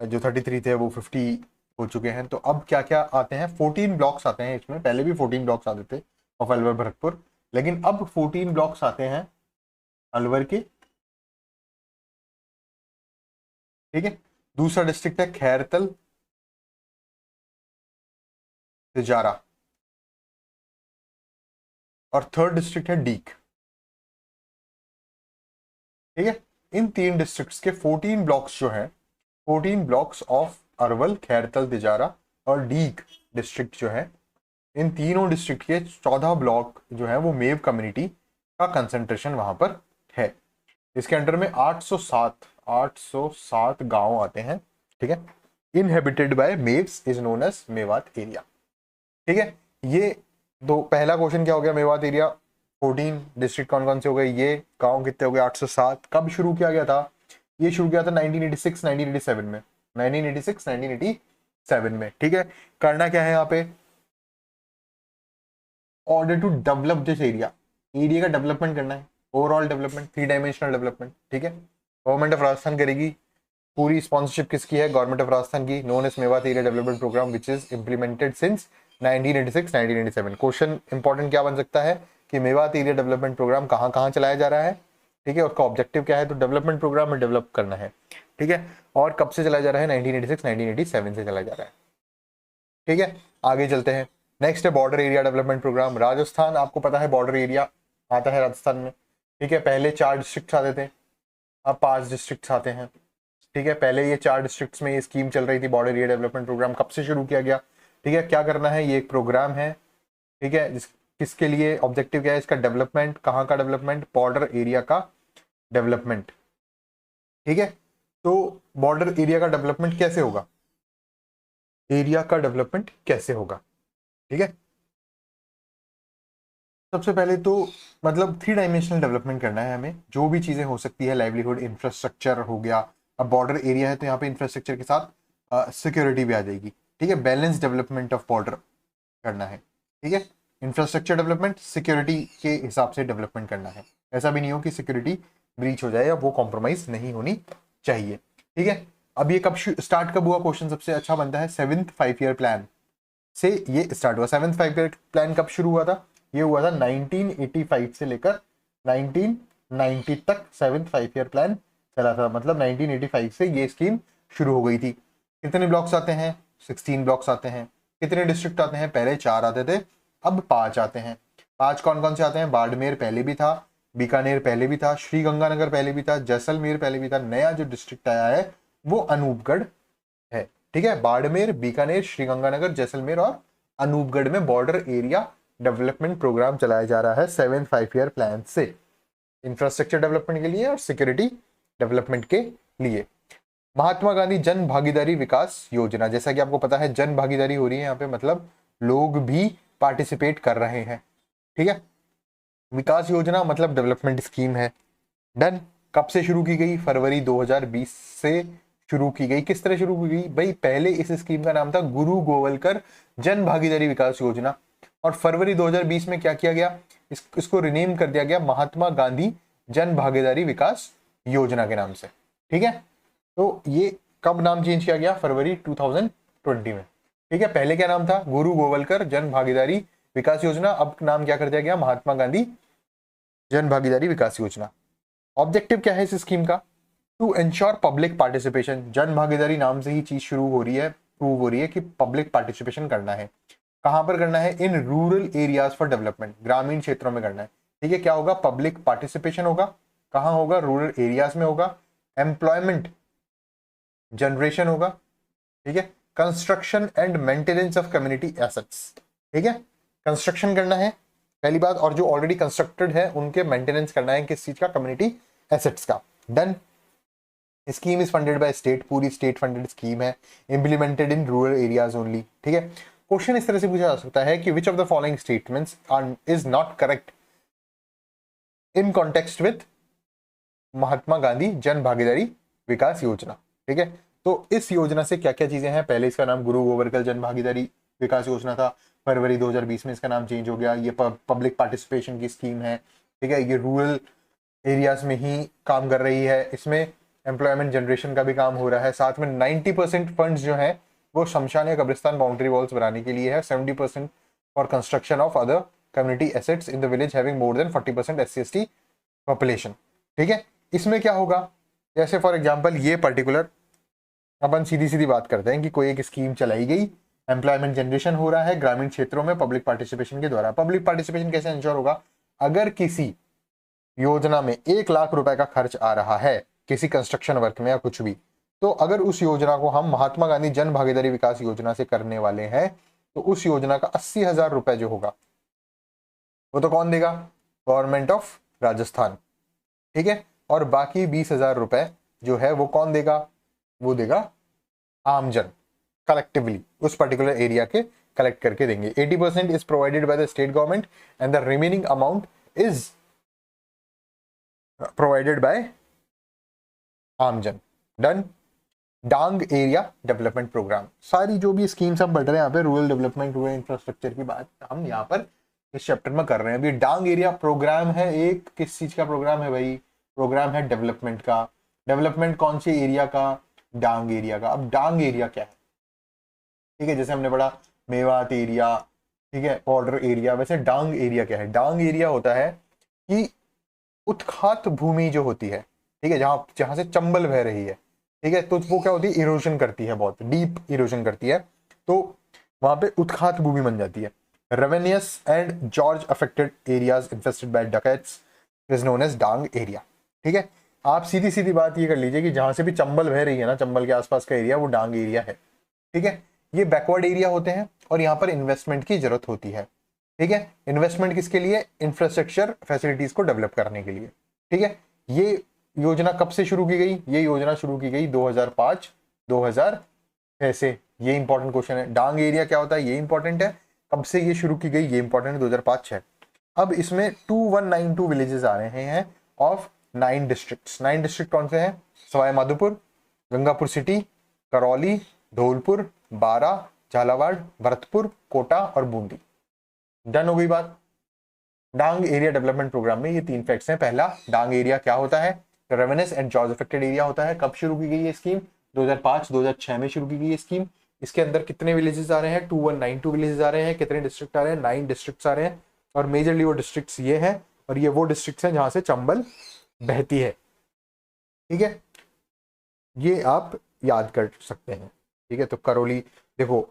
जो 33 थे वो 50 हो चुके हैं, तो अब क्या क्या आते हैं? 14 ब्लॉक्स आते हैं इसमें। पहले भी 14 ब्लॉक्स आते थे ऑफ अलवर भरतपुर, लेकिन अब 14 ब्लॉक्स आते हैं अलवर के। ठीक है, दूसरा डिस्ट्रिक्ट है खैरतल तिजारा, और थर्ड डिस्ट्रिक्ट है डीक। ठीक है, इन 3 डिस्ट्रिक्ट्स के 14 ब्लॉक्स जो है, 14 ब्लॉक्स ऑफ अरवल, खैरतल, तिजारा और डीक डिस्ट्रिक्ट जो है, इन तीनों डिस्ट्रिक्ट के 14 ब्लॉक जो है वो मेव कम्युनिटी का कंसंट्रेशन वहां पर है। इसके अंडर में 807 गांव आते हैं। ठीक है, inhabited by Meos is known as Mewat area. ठीक है, ये दो, पहला क्वेश्चन क्या हो गया? मेवात एरिया 14 डिस्ट्रिक्ट कौन कौन से हो गए, ये गांव कितने हो गए? 807। कब शुरू किया गया था? ये शुरू किया था 1986 1987 में, 1986 1987 में। ठीक है, करना क्या है यहाँ पे? Order to develop this area, area का डेवलपमेंट करना है। ओवरऑल डेवलपमेंट, 3 डायमेंशनल डेवलपमेंट, ठीक है। गवर्नमेंट ऑफ राजस्थान करेगी, पूरी स्पॉन्सरशिप किसकी है, गवर्नमेंट ऑफ राजस्थान की, known as Mewat area development programme which is implemented since 1986-1987। Question important क्या बन सकता है कि मेवात एरिया डेवलपमेंट प्रोग्राम कहाँ कहाँ चलाया जा रहा है, ठीक है, उसका ऑब्जेक्टिव क्या है, तो डेवलपमेंट प्रोग्राम में डेवलप करना है, ठीक है, और कब से चलाया जा रहा है, 1986-1987 से चलाया जा रहा है, ठीक है। आगे चलते हैं, नेक्स्ट है border area development programme. Rajasthan आपको पता है बॉर्डर एरिया आता है राजस्थान में, ठीक है, पहले 4 डिस्ट्रिक्ट आते थे, अब 5 डिस्ट्रिक्ट आते हैं, ठीक है। पहले ये 4 डिस्ट्रिक्ट्स में ये स्कीम चल रही थी, बॉर्डर एरिया डेवलपमेंट प्रोग्राम कब से शुरू किया गया, ठीक है, क्या करना है, ये एक प्रोग्राम है, ठीक है, किसके लिए, ऑब्जेक्टिव क्या है इसका, डेवलपमेंट, कहाँ का डेवलपमेंट, बॉर्डर एरिया का डेवलपमेंट, ठीक है। तो बॉर्डर एरिया का डेवलपमेंट कैसे होगा, एरिया का डेवलपमेंट कैसे होगा, ठीक है। सबसे पहले तो मतलब 3 डायमेंशनल डेवलपमेंट करना है हमें, जो भी चीजें हो सकती है, लाइवलीहुड, इंफ्रास्ट्रक्चर हो गया, अब बॉर्डर एरिया है तो यहाँ पे इंफ्रास्ट्रक्चर के साथ सिक्योरिटी भी आ जाएगी, ठीक है, बैलेंस डेवलपमेंट ऑफ बॉर्डर करना है, ठीक है, इंफ्रास्ट्रक्चर डेवलपमेंट सिक्योरिटी के हिसाब से डेवलपमेंट करना है, ऐसा भी नहीं हो कि सिक्योरिटी ब्रीच हो जाए या वो कॉम्प्रोमाइज नहीं होनी चाहिए, ठीक है। अब ये कब स्टार्ट कब हुआ, क्वेश्चन सबसे अच्छा बनता है 7th 5 ईयर प्लान से ये स्टार्ट हुआ। 7th 5 ईयर प्लान कब शुरू हुआ था, ये हुआ था 1985 से लेकर 1990 तक 7th 5 ईयर प्लान चला था, मतलब 1985 से ये स्कीम शुरू हो गई थी। कितने ब्लॉक्स आते हैं, 16 ब्लॉक्स आते हैं। कितने डिस्ट्रिक्ट आते हैं, पहले 4 आते थे, अब 5 आते हैं। 5 कौन कौन से आते हैं, बाड़मेर पहले भी था, बीकानेर पहले भी था, श्रीगंगानगर पहले भी था, जैसलमेर पहले भी था, नया जो डिस्ट्रिक्ट आया है वो अनूपगढ़ है, ठीक है। बाड़मेर, बीकानेर, श्रीगंगानगर, जैसलमेर और अनूपगढ़ में बॉर्डर एरिया डेवलपमेंट प्रोग्राम चलाया जा रहा है 7th 5 ईयर प्लान से, इंफ्रास्ट्रक्चर डेवलपमेंट के लिए और सिक्योरिटी डेवलपमेंट के लिए। महात्मा गांधी जन भागीदारी विकास योजना, जैसा कि आपको पता है जन भागीदारी हो रही है यहाँ पे, मतलब लोग भी पार्टिसिपेट कर रहे हैं, ठीक है। विकास योजना मतलब डेवलपमेंट स्कीम है। डन। कब से शुरू की गई, फरवरी 2020 से शुरू की गई। किस तरह शुरू की गई भाई, पहले इस स्कीम का नाम था गुरु गोवलकर जन भागीदारी विकास योजना, और फरवरी 2020 में क्या किया गया, इसको रिनेम कर दिया गया महात्मा गांधी जन भागीदारी विकास योजना के नाम से, ठीक है। तो ये कब नाम चेंज किया गया, फरवरी 2020 में, ठीक है। पहले क्या नाम था, गुरु गोवलकर जन भागीदारी विकास योजना, अब नाम क्या कर दिया गया, महात्मा गांधी जन भागीदारी विकास योजना। ऑब्जेक्टिव क्या है इस स्कीम का, टू एंश्योर पब्लिक पार्टिसिपेशन। जन भागीदारी नाम से ही चीज शुरू हो रही है, प्रूव हो रही है कि पब्लिक पार्टिसिपेशन करना है। कहां पर करना है, इन रूरल एरियाज फॉर डेवलपमेंट, ग्रामीण क्षेत्रों में करना है, ठीक है। क्या होगा, पब्लिक पार्टिसिपेशन होगा, कहां होगा, रूरल एरियाज में होगा। एम्प्लॉयमेंट जनरेशन होगा, ठीक है। Construction and maintenance of community assets, ठीक है, कंस्ट्रक्शन करना है पहली बात, और जो ऑलरेडी कंस्ट्रक्टेड है उनके मेंटेनेंस करना है, किस चीज का, कम्युनिटी एसेट्स का। Done. Scheme is funded by state, पूरी स्टेट फंडेड स्कीम है, implemented in rural areas only, ठीक है। क्वेश्चन इस तरह से पूछा जा सकता है कि which of the following statements is not correct in context with Mahatma Gandhi Jan Bhagidari विकास योजना, ठीक है। तो इस योजना से क्या क्या चीजें हैं, पहले इसका नाम गुरु गोवलकर जन भागीदारी विकास योजना था, फरवरी 2020 में इसका नाम चेंज हो गया, ये पब्लिक पार्टिसिपेशन की स्कीम है, ठीक है। ये रूरल एरियाज में ही काम कर रही है, इसमें एम्प्लॉयमेंट जनरेशन का भी काम हो रहा है, साथ में 90% फंड्स जो है वो शमशान या कब्रिस्तान बाउंड्री वॉल्स बनाने के लिए है, 70% for construction of other community assets in the village having more than 40% SC/ST population, ठीक है। इसमें क्या होगा, जैसे फॉर एग्जांपल ये पर्टिकुलर अपन सीधी सीधी बात करते हैं कि कोई एक स्कीम चलाई गई, एम्प्लॉयमेंट जनरेशन हो रहा है ग्रामीण क्षेत्रों में पब्लिक पार्टिसिपेशन के द्वारा। पब्लिक पार्टिसिपेशन कैसे इंश्योर होगा, अगर किसी योजना में 1 लाख रुपए का खर्च आ रहा है किसी कंस्ट्रक्शन वर्क में या कुछ भी, तो अगर उस योजना को हम महात्मा गांधी जन भागीदारी विकास योजना से करने वाले हैं, तो उस योजना का 80,000 रुपए जो होगा वो तो कौन देगा, गवर्नमेंट ऑफ राजस्थान, ठीक है। और बाकी 20,000 रुपए जो है वो कौन देगा, वो देगा आमजन, कलेक्टिवली उस पर्टिकुलर एरिया के कलेक्ट करके देंगे। 80% is provided by the state government and the remaining amount is provided by आमजन। डन। डांग एरिया डेवलपमेंट प्रोग्राम, सारी जो भी स्कीम्स हम बढ़ रहे हैं यहाँ पे, रूरल डेवलपमेंट, रूरल इंफ्रास्ट्रक्चर की बात हम यहाँ पर इस चैप्टर में कर रहे हैं। अभी डांग एरिया प्रोग्राम है एक, किस चीज का प्रोग्राम है भाई? प्रोग्राम है डेवलपमेंट का। डेवलपमेंट कौन से एरिया का? डांग एरिया का। अब डांग एरिया क्या है? ठीक है, जैसे हमने पढ़ा मेवात एरिया, ठीक है, बॉर्डर एरिया, वैसे डांग एरिया क्या है? डांग एरिया होता है कि उत्खात भूमि जो होती है, ठीक है, जहां जहां से चंबल बह रही है, ठीक है, तो वो क्या होती है? इरोजन करती है, बहुत डीप इरोजन करती है, तो वहां पे उत्खात भूमि बन जाती है। Ravines and gorge affected areas infested by dacoits is known as Dang area. ठीक है, आप सीधी सीधी बात ये कर लीजिए कि जहां से भी चंबल बह रही है ना, चंबल के आसपास का एरिया, वो डांग एरिया है। ठीक है, ये बैकवर्ड एरिया होते हैं और यहाँ पर इन्वेस्टमेंट की जरूरत होती है। ठीक है, इन्वेस्टमेंट किसके लिए? इंफ्रास्ट्रक्चर फैसिलिटीज को डेवलप करने के लिए। ठीक है, ये योजना कब से शुरू की गई? ये योजना शुरू की गई 2005 2006 से। ये इंपॉर्टेंट क्वेश्चन है। डांग एरिया क्या होता है, ये इंपॉर्टेंट है। कब से ये शुरू की गई, ये इंपॉर्टेंट है, 2005-06। अब इसमें 2192 विलेजेस आ रहे हैं ऑफ 9 डिस्ट्रिक्ट्स। 9 डिस्ट्रिक्ट कौन से हैं? सवाई माधोपुर, गंगापुर सिटी, करौली, धौलपुर, बारा, झालावाड़, भरतपुर, कोटा और बूंदी। डन हो गई बात। डांग एरिया डेवलपमेंट प्रोग्राम में ये 3 फैक्ट्स हैं। पहला, डांग एरिया क्या होता है? Revenues and gorge affected area होता है। कब शुरू की गई ये स्कीम? 2005-2006 में शुरू की गई ये स्कीम। इसके अंदर कितने विलेजेस आ रहे हैं? 2192 विलेजेस आ रहे हैं। कितने डिस्ट्रिक्ट आ रहे हैं? 9 डिस्ट्रिक्ट आ रहे हैं। और मेजरली वो डिस्ट्रिक्ट ये हैं, और ये वो डिस्ट्रिक्ट हैं जहां से चंबल बहती है। ठीक है, ये आप याद कर सकते हैं। ठीक है, तो करौली, देखो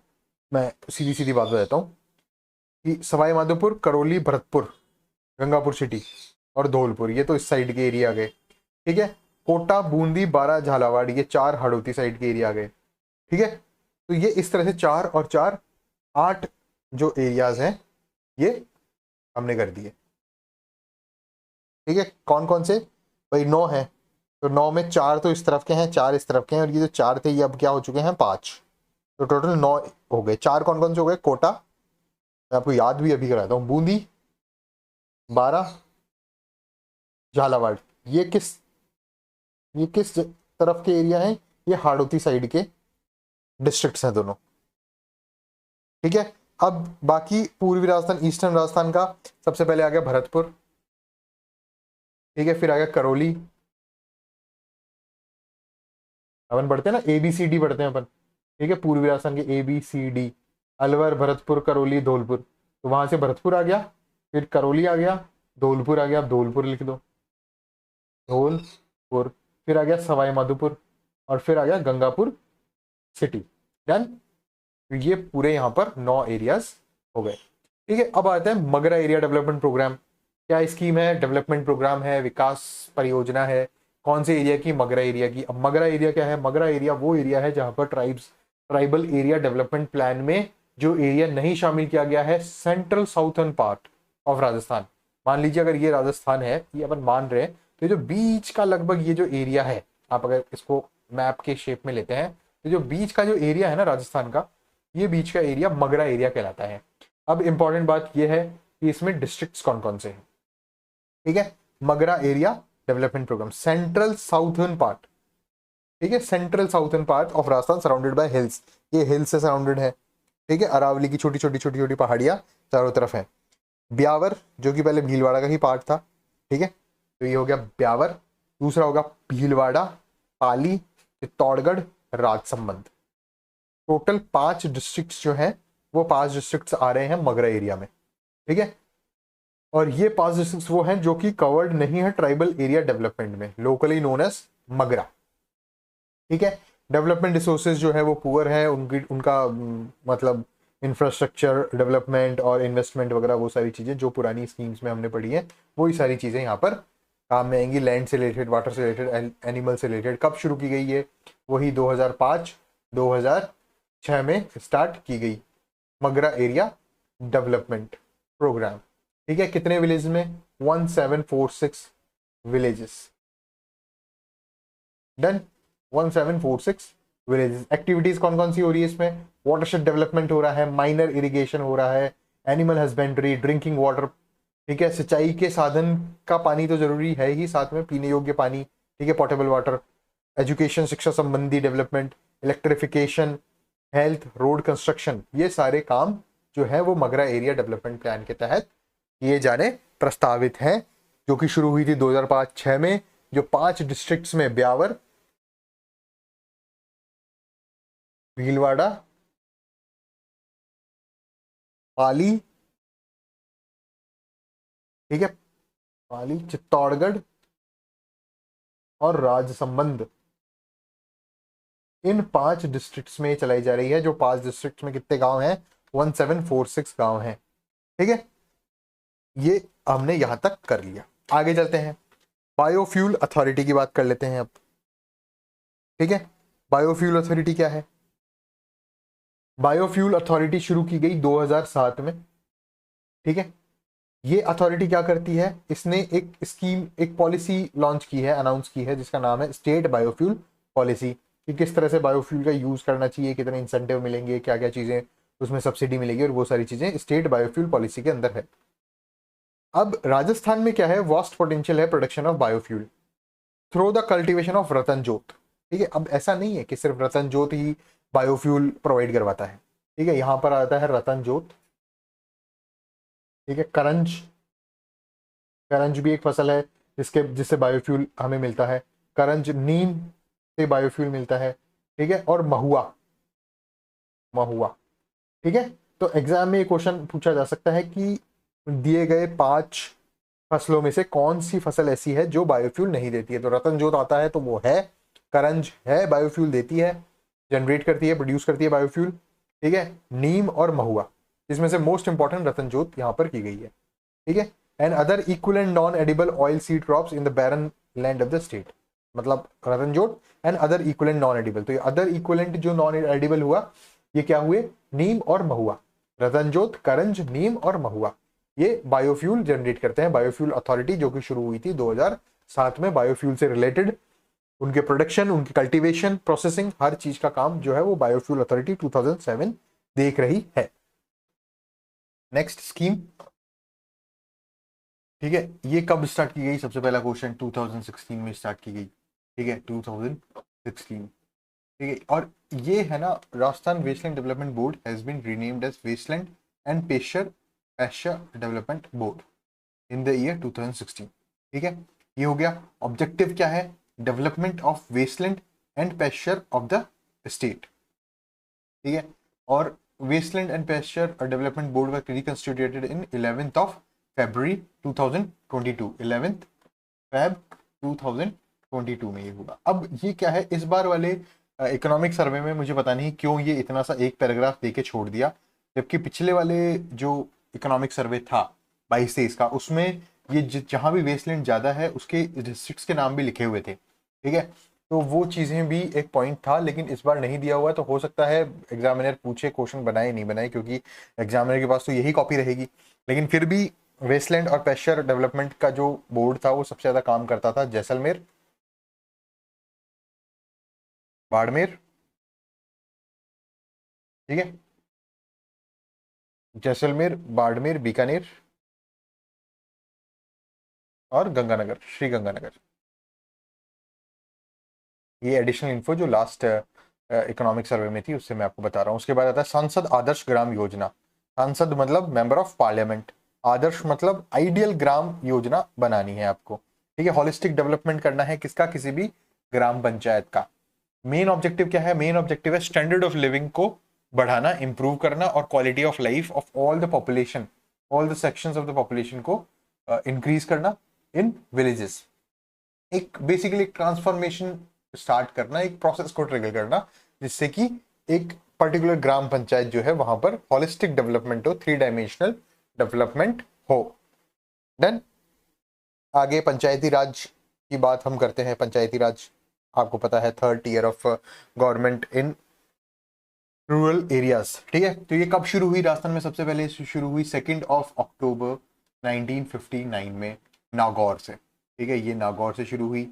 मैं सीधी सीधी बात बताता हूँ कि सवाई माधोपुर, करौली, भरतपुर, गंगापुर सिटी और धौलपुर, ये तो इस साइड के एरिया गए। ठीक है, कोटा, बूंदी, बारा, झालावाड़, ये 4 हड़ौती साइड के एरिया गए। ठीक है, तो ये इस तरह से 4 और 4 8 जो एरियाज हैं ये हमने कर दिए। ठीक है, कौन कौन से भाई? 9 है, तो 9 में 4 तो इस तरफ के हैं, 4 इस तरफ के हैं, और ये जो 4 थे ये अब क्या हो चुके हैं? 5। तो टोटल 9 हो गए। 4 कौन कौन से हो गए? कोटा, मैं आपको याद भी अभी कराता हूँ, बूंदी, बारा, झालावाड़। ये किस तरफ के एरिया हैं? ये हाड़ौती साइड के डिस्ट्रिक्ट्स हैं दोनों। ठीक है, अब बाकी पूर्वी राजस्थान, ईस्टर्न राजस्थान का सबसे पहले आ गया भरतपुर। ठीक है, फिर आ गया करौली। अपन पढ़ते हैं ना, ABCD पढ़ते हैं अपन। ठीक है, पूर्वी राजस्थान के ABCD, अलवर, भरतपुर, करौली, धौलपुर। तो वहां से भरतपुर आ गया, फिर करौली आ गया, धौलपुर आ गया। अब धौलपुर लिख दो, धौलपुर। फिर आ गया सवाई माधोपुर, और फिर आ गया गंगापुर सिटी। डन। तो ये पूरे यहाँ पर 9 एरियाज हो गए। ठीक है, अब आते हैं मगरा एरिया डेवलपमेंट प्रोग्राम। क्या स्कीम है? डेवलपमेंट प्रोग्राम है, विकास परियोजना है। कौन से एरिया की? मगरा एरिया की। अब मगरा एरिया क्या है? मगरा एरिया वो एरिया है जहां पर ट्राइबल एरिया डेवलपमेंट प्लान में जो एरिया नहीं शामिल किया गया है, central southern part of Rajasthan. मान लीजिए अगर ये राजस्थान है, ये अपन मान रहे हैं, तो जो बीच का लगभग ये जो एरिया है, आप अगर इसको मैप के शेप में लेते हैं, तो जो बीच का जो एरिया है ना राजस्थान का, ये बीच का एरिया मगरा एरिया कहलाता है। अब इंपॉर्टेंट बात ये है कि इसमें डिस्ट्रिक्ट्स कौन कौन से हैं। ठीक है, Magra area development programme, central southern part. ठीक है, central southern part of Rajasthan surrounded by hills. ये हिल से सराउंडेड है। ठीक है, अरावली की छोटी छोटी पहाड़ियां चारों तरफ है। ब्यावर, जो कि पहले भीलवाड़ा का ही पार्ट था। ठीक है, तो ये हो गया ब्यावर। दूसरा होगा भीलवाड़ा, पाली, चित्तौड़गढ़, राजसमंद। टोटल 5 डिस्ट्रिक्ट्स जो हैं, वो 5 डिस्ट्रिक्ट्स आ रहे हैं मगरा एरिया में। ठीक है, और ये 5 डिस्ट्रिक्ट्स वो हैं जो कि कवर्ड नहीं है ट्राइबल एरिया डेवलपमेंट में, लोकली नोन एज मगरा। ठीक है, डेवलपमेंट रिसोर्सेज जो है वो पुअर है, उनका मतलब इंफ्रास्ट्रक्चर डेवलपमेंट और इन्वेस्टमेंट वगैरह, वो सारी चीज़ें जो पुरानी स्कीम्स में हमने पढ़ी है, वही सारी चीज़ें यहाँ पर काम में आएंगी। लैंड से रिलेटेड, वाटर से रिलेटेड, एनिमल से रिलेटेड। कब शुरू की गई है? वही 2005-2006 में स्टार्ट की गई मगरा एरिया डेवलपमेंट प्रोग्राम। ठीक है, कितने विलेज में? 1746 विलेजेस। Done, 1746 villages. एक्टिविटीज कौन कौन सी हो रही है इसमें? वाटरशेड डेवलपमेंट हो रहा है, माइनर इरिगेशन हो रहा है, एनिमल हस्बेंड्री, ड्रिंकिंग वाटर। ठीक है, सिंचाई के साधन का पानी तो जरूरी है ही, साथ में पीने योग्य पानी। ठीक है, पोर्टेबल वाटर। एजुकेशन, शिक्षा संबंधी development, electrification, health, road construction, ये सारे काम जो है वो मगरा एरिया डेवलपमेंट प्लान के तहत किए जाने प्रस्तावित हैं, जो कि शुरू हुई थी 2005-6 में, जो 5 डिस्ट्रिक्ट्स में ब्यावर, भीलवाड़ा, पाली, ठीक है, पाली, चित्तौड़गढ़ और राजसमंद, इन 5 डिस्ट्रिक्ट्स में चलाई जा रही है। जो 5 डिस्ट्रिक्ट्स में कितने गांव हैं? 1746 गांव हैं, ठीक है। ये हमने यहां तक कर लिया। आगे चलते हैं, बायोफ्यूल अथॉरिटी की बात कर लेते हैं अब, ठीक है। बायोफ्यूल अथॉरिटी क्या है? बायोफ्यूल अथॉरिटी शुरू की गई 2007 में, ठीक है। ये अथॉरिटी क्या करती है? इसने एक स्कीम, एक पॉलिसी लॉन्च की है, अनाउंस की है, जिसका नाम है स्टेट बायोफ्यूल पॉलिसी, कि किस तरह से बायोफ्यूल का यूज करना चाहिए, कितने इंसेंटिव मिलेंगे, क्या क्या चीजें उसमें सब्सिडी मिलेगी, और वो सारी चीजें स्टेट बायोफ्यूल पॉलिसी के अंदर है। अब राजस्थान में क्या है? वास्ट पोटेंशियल है production of biofuel through the cultivation of Ratanjot, ठीक है। अब ऐसा नहीं है कि सिर्फ रतन जोत ही बायोफ्यूल प्रोवाइड करवाता है, ठीक है। यहां पर आता है रतन जोत, ठीक है। करंज, करंज भी एक फसल है जिससे बायोफ्यूल हमें मिलता है। करंज, नीम से बायोफ्यूल मिलता है, ठीक है। और महुआ, महुआ, ठीक है। तो एग्जाम में ये क्वेश्चन पूछा जा सकता है कि दिए गए 5 फसलों में से कौन सी फसल ऐसी है जो बायोफ्यूल नहीं देती है? तो रतन जोत आता है, तो वो है। करंज है, बायोफ्यूल देती है, जनरेट करती है, प्रोड्यूस करती है बायोफ्यूल, ठीक है। नीम और महुआ, इसमें से मोस्ट इंपॉर्टेंट रतन जोत यहां पर की गई है, ठीक है। And other equivalent non edible oil seed crops in the barren land of the state, मतलब रतन जोत and other equivalent non edible. तो ये अदर इक्वलेंट जो नॉन एडिबल हुआ, ये क्या हुए? नीम और महुआ। रतन जोत, करंज, नीम और महुआ, ये बायोफ्यूल जनरेट करते हैं। बायोफ्यूल अथॉरिटी जो कि शुरू हुई थी 2007 में, बायोफ्यूल से रिलेटेड उनके प्रोडक्शन, उनकी कल्टीवेशन, प्रोसेसिंग, हर चीज का काम जो है वो बायोफ्यूल अथॉरिटी 2007 देख रही है। नेक्स्ट स्कीम, ठीक है। ये कब स्टार्ट की गई? सबसे पहला क्वेश्चन 2016 में स्टार्ट की गई, ठीक है, 2016, ठीक है। और ये है ना, Rajasthan wasteland development board has been renamed as wasteland and pasture development board in the year 2016, ठीक है। ये हो गया। ऑब्जेक्टिव क्या है? Development of wasteland and pasture of the state, ठीक है। और wasteland and pasture development board were reconstituted in 11th of February 2022, 11th Feb 2022 में ये हुआ। अब ये क्या है? इस बार वाले इकोनॉमिक सर्वे में मुझे पता नहीं क्यों ये इतना सा एक पैराग्राफ देके छोड़ दिया, जबकि पिछले वाले जो इकोनॉमिक सर्वे था 22-23 का, उसमें ये जहां भी वेस्टलैंड ज्यादा है उसके डिस्ट्रिक्ट्स के नाम भी लिखे हुए थे, ठीक है। तो वो चीजें भी एक पॉइंट था, लेकिन इस बार नहीं दिया हुआ। तो हो सकता है एग्जामिनर पूछे, क्वेश्चन बनाए नहीं बनाए, क्योंकि एग्जामिनर के पास तो यही कॉपी रहेगी। लेकिन फिर भी वेस्टलैंड और पेशर डेवलपमेंट का जो बोर्ड था वो सबसे ज्यादा काम करता था जैसलमेर, बाड़मेर, ठीक है, जैसलमेर, बाड़मेर, बीकानेर और गंगानगर, श्री गंगानगर। ये एडिशनल इन्फो जो लास्ट इकोनॉमिक सर्वे में थी उससे मैं आपको बता रहा हूँ। उसके बाद आता है सांसद आदर्श ग्राम योजना। सांसद मतलब मेंबर ऑफ पार्लियामेंट, आदर्श मतलब आइडियल ग्राम योजना बनानी है आपको, ठीक है। होलिस्टिक डेवलपमेंट करना है किसका? किसी भी ग्राम पंचायत का। मेन ऑब्जेक्टिव क्या है? मेन ऑब्जेक्टिव है स्टैंडर्ड ऑफ लिविंग को बढ़ाना, इंप्रूव करना, और quality of life of all the population, all the sections of the population को इंक्रीज करना इन विलेजेस। एक बेसिकली एक ट्रांसफॉर्मेशन स्टार्ट करना, एक प्रोसेस को ट्रिगर करना, जिससे कि एक पर्टिकुलर ग्राम पंचायत जो है वहां पर होलिस्टिक डेवलपमेंट हो, 3 डायमेंशनल डेवलपमेंट हो। देन आगे पंचायती राज की बात हम करते हैं। पंचायती राज आपको पता है 3rd tier of government in rural areas, ठीक है। तो ये कब शुरू हुई राजस्थान में? सबसे पहले शुरू हुई 2 अक्टूबर 1959 में नागौर से, ठीक है। ये नागौर से शुरू हुई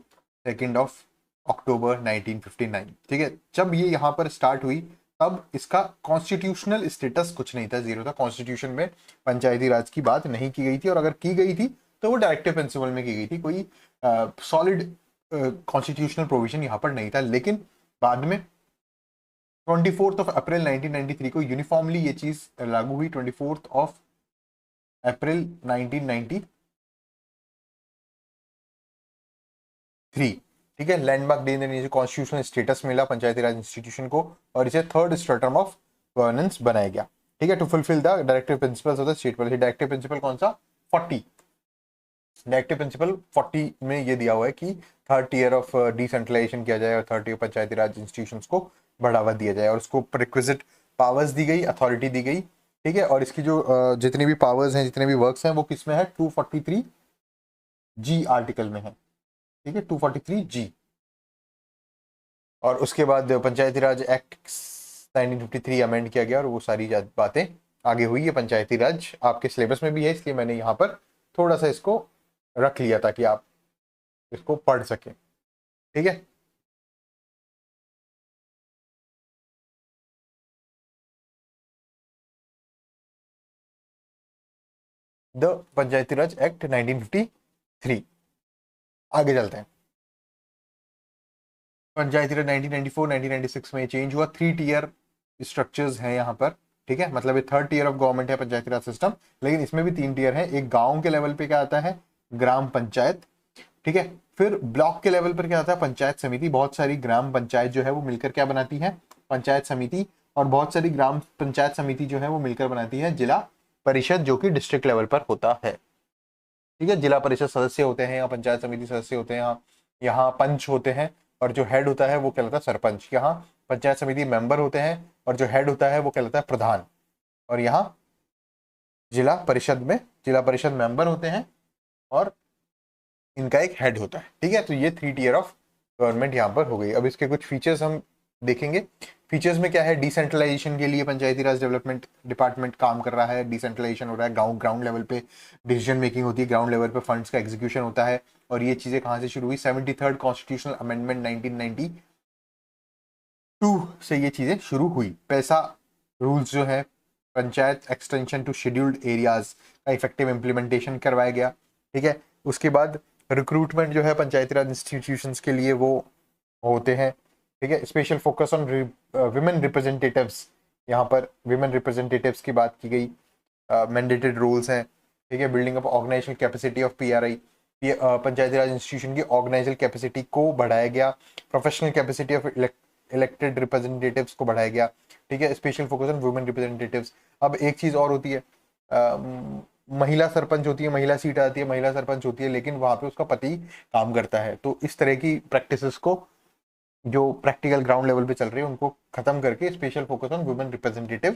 2 अक्टूबर 1959, ठीक है। जब ये यहाँ पर स्टार्ट हुई तब इसका कॉन्स्टिट्यूशनल स्टेटस कुछ नहीं था, 0 था। कॉन्स्टिट्यूशन में पंचायती राज की बात नहीं की गई थी, और अगर की गई थी तो वो डायरेक्टिव प्रिंसिपल में की गई थी, कोई सॉलिड कॉन्स्टिट्यूशनल प्रोविजन यहाँ पर नहीं था। लेकिन बाद में 24 अप्रैल 1993 को यूनिफॉर्मली ये चीज लागू हुई। 24 अप्रैल 1993, ठीक है। लैंडमार्क डे ने कॉन्स्टिट्यूशनल स्टेटस मिला पंचायती राज इंस्टीट्यूशन को और इसे थर्ड स्ट्रेटम ऑफ गवर्नेंस बनाया गया, ठीक है। To fulfil the directive principles of the state policy. Directive principle कौन सा? 40। डायरेक्टिव प्रिंसिपल 40 में ये दिया हुआ है कि थर्ड टीयर ऑफ डिसेंट्रलाइजेशन किया जाए और थर्ड टीयर पंचायती राज इंस्टीट्यूशंस को बढ़ावा दिया जाए और उसको रिक्विजिट पावर्स दी गई, अथॉरिटी दी गई, ठीक है। और इसकी जो जितनी भी पावर्स हैं, जितने भी वर्क्स हैं, वो किस में है? 243 जी आर्टिकल में है, ठीक है, 243 जी। और उसके बाद पंचायती राज एक्ट 1953 अमेंड किया गया और वो सारी बातें आगे हुई। है पंचायती राज आपके सिलेबस में भी है, इसलिए मैंने यहाँ पर थोड़ा सा इसको रख लिया ताकि आप इसको पढ़ सकें, ठीक है। The Panchayati Raj act 1953। आगे चलते हैं। पंचायती राज 1994 1996 में चेंज हुआ। 3 टीयर स्ट्रक्चर्स हैं यहाँ पर, ठीक है। मतलब ये थर्ड टीयर ऑफ गवर्नमेंट है पंचायती राज सिस्टम, लेकिन इसमें भी 3 टीयर है। एक गांव के लेवल पे क्या आता है? ग्राम पंचायत, ठीक है। फिर ब्लॉक के लेवल पर क्या आता है? पंचायत समिति। बहुत सारी ग्राम पंचायत जो है वो मिलकर क्या बनाती है? पंचायत समिति। और बहुत सारी ग्राम पंचायत समिति जो है वो मिलकर बनाती है जिला परिषद, जो कि डिस्ट्रिक्ट लेवल पर होता है, ठीक है। जिला परिषद सदस्य होते हैं या पंचायत समिति सदस्य होते हैं, यहाँ पंच होते हैं और जो हेड होता है वो कहलाता है सरपंच। यहाँ पंचायत समिति मेंबर होते हैं और जो हेड होता है वो कहलाता है प्रधान। और यहाँ जिला परिषद में जिला परिषद मेंबर होते हैं और इनका एक हेड होता है, ठीक है। तो ये 3 टीयर ऑफ गवर्नमेंट यहाँ पर हो गई। अब इसके कुछ फीचर्स हम देखेंगे। फीचर्स में क्या है? डिसेंट्रलाइजेशन के लिए पंचायती राज डेवलपमेंट डिपार्टमेंट काम कर रहा है। डिसेंट्रलाइजेशन हो रहा है, ग्राउंड लेवल पे डिसीजन मेकिंग होती है, ग्राउंड लेवल पे फंड्स का एग्जीक्यूशन होता है। और ये चीजें कहाँ से शुरू हुई? 73rd कॉन्स्टिट्यूशनल अमेंडमेंट 1992 से ये चीजें शुरू हुई। पैसा रूल्स जो है, panchayat extension to scheduled areas का इफेक्टिव इम्प्लीमेंटेशन करवाया गया, ठीक है। उसके बाद रिक्रूटमेंट जो है पंचायती राज इंस्टीट्यूशंस के लिए वो होते हैं, ठीक है। Special focus on women representatives, यहाँ पर विमेन रिप्रेजेंटेटिव्स की बात की गई। मैंडेटेड रूल्स हैं, ठीक है। Building up organisational capacity of PRI, panchayati raj institution की ऑर्गेनाइजल कैपेसिटी को बढ़ाया गया। Professional capacity of elected representatives को बढ़ाया गया, ठीक है। Special focus on women representatives. अब एक चीज और होती है, महिला सरपंच होती है, महिला सीट आती है, महिला सरपंच होती है, लेकिन वहां पे उसका पति काम करता है। तो इस तरह की प्रैक्टिसेस को जो प्रैक्टिकल ग्राउंड लेवल पे चल रही है उनको खत्म करके special focus on women representative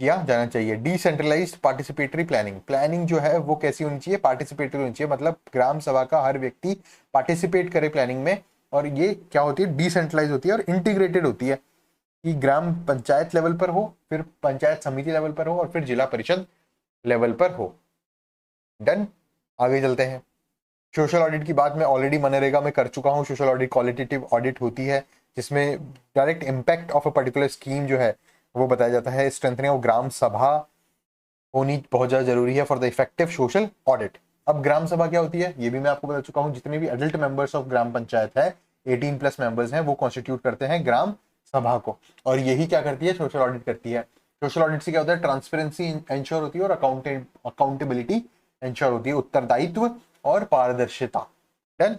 किया जाना चाहिए। डिसेंट्रलाइज्ड पार्टिसिपेटरी प्लानिंग, प्लानिंग जो है वो कैसी होनी चाहिए? पार्टिसिपेटरी होनी चाहिए, मतलब ग्राम सभा का हर व्यक्ति पार्टिसिपेट करे प्लानिंग में। और ये क्या होती है? डिसेंट्रलाइज होती है और इंटीग्रेटेड होती है, कि ग्राम पंचायत लेवल पर हो, फिर पंचायत समिति लेवल पर हो और फिर जिला परिषद लेवल पर हो। डन। आगे चलते हैं। सोशल ऑडिट की बात मैं ऑलरेडी मनरेगा में कर चुका हूँ। सोशल ऑडिट क्वालिटेटिव ऑडिट होती है जिसमें direct impact of a particular scheme जो है वो बताया जाता है। स्ट्रेंथनिंग ऑफ ग्राम सभा होनी बहुत ज़्यादा जरूरी है for the effective social audit. अब ग्राम सभा क्या होती है ये भी मैं आपको बता चुका हूँ। जितने भी adult members of gram panchayat है, 18+ मेंबर्स हैं, वो कॉन्स्टिट्यूट करते हैं ग्राम सभा को। और यही क्या करती है? सोशल ऑडिट करती है। सोशल ऑडिट से क्या होता है? ट्रांसपेरेंसी इंश्योर होती है और अकाउंटेबिलिटी इंश्योर होती है, उत्तरदायित्व और पारदर्शिता। Done.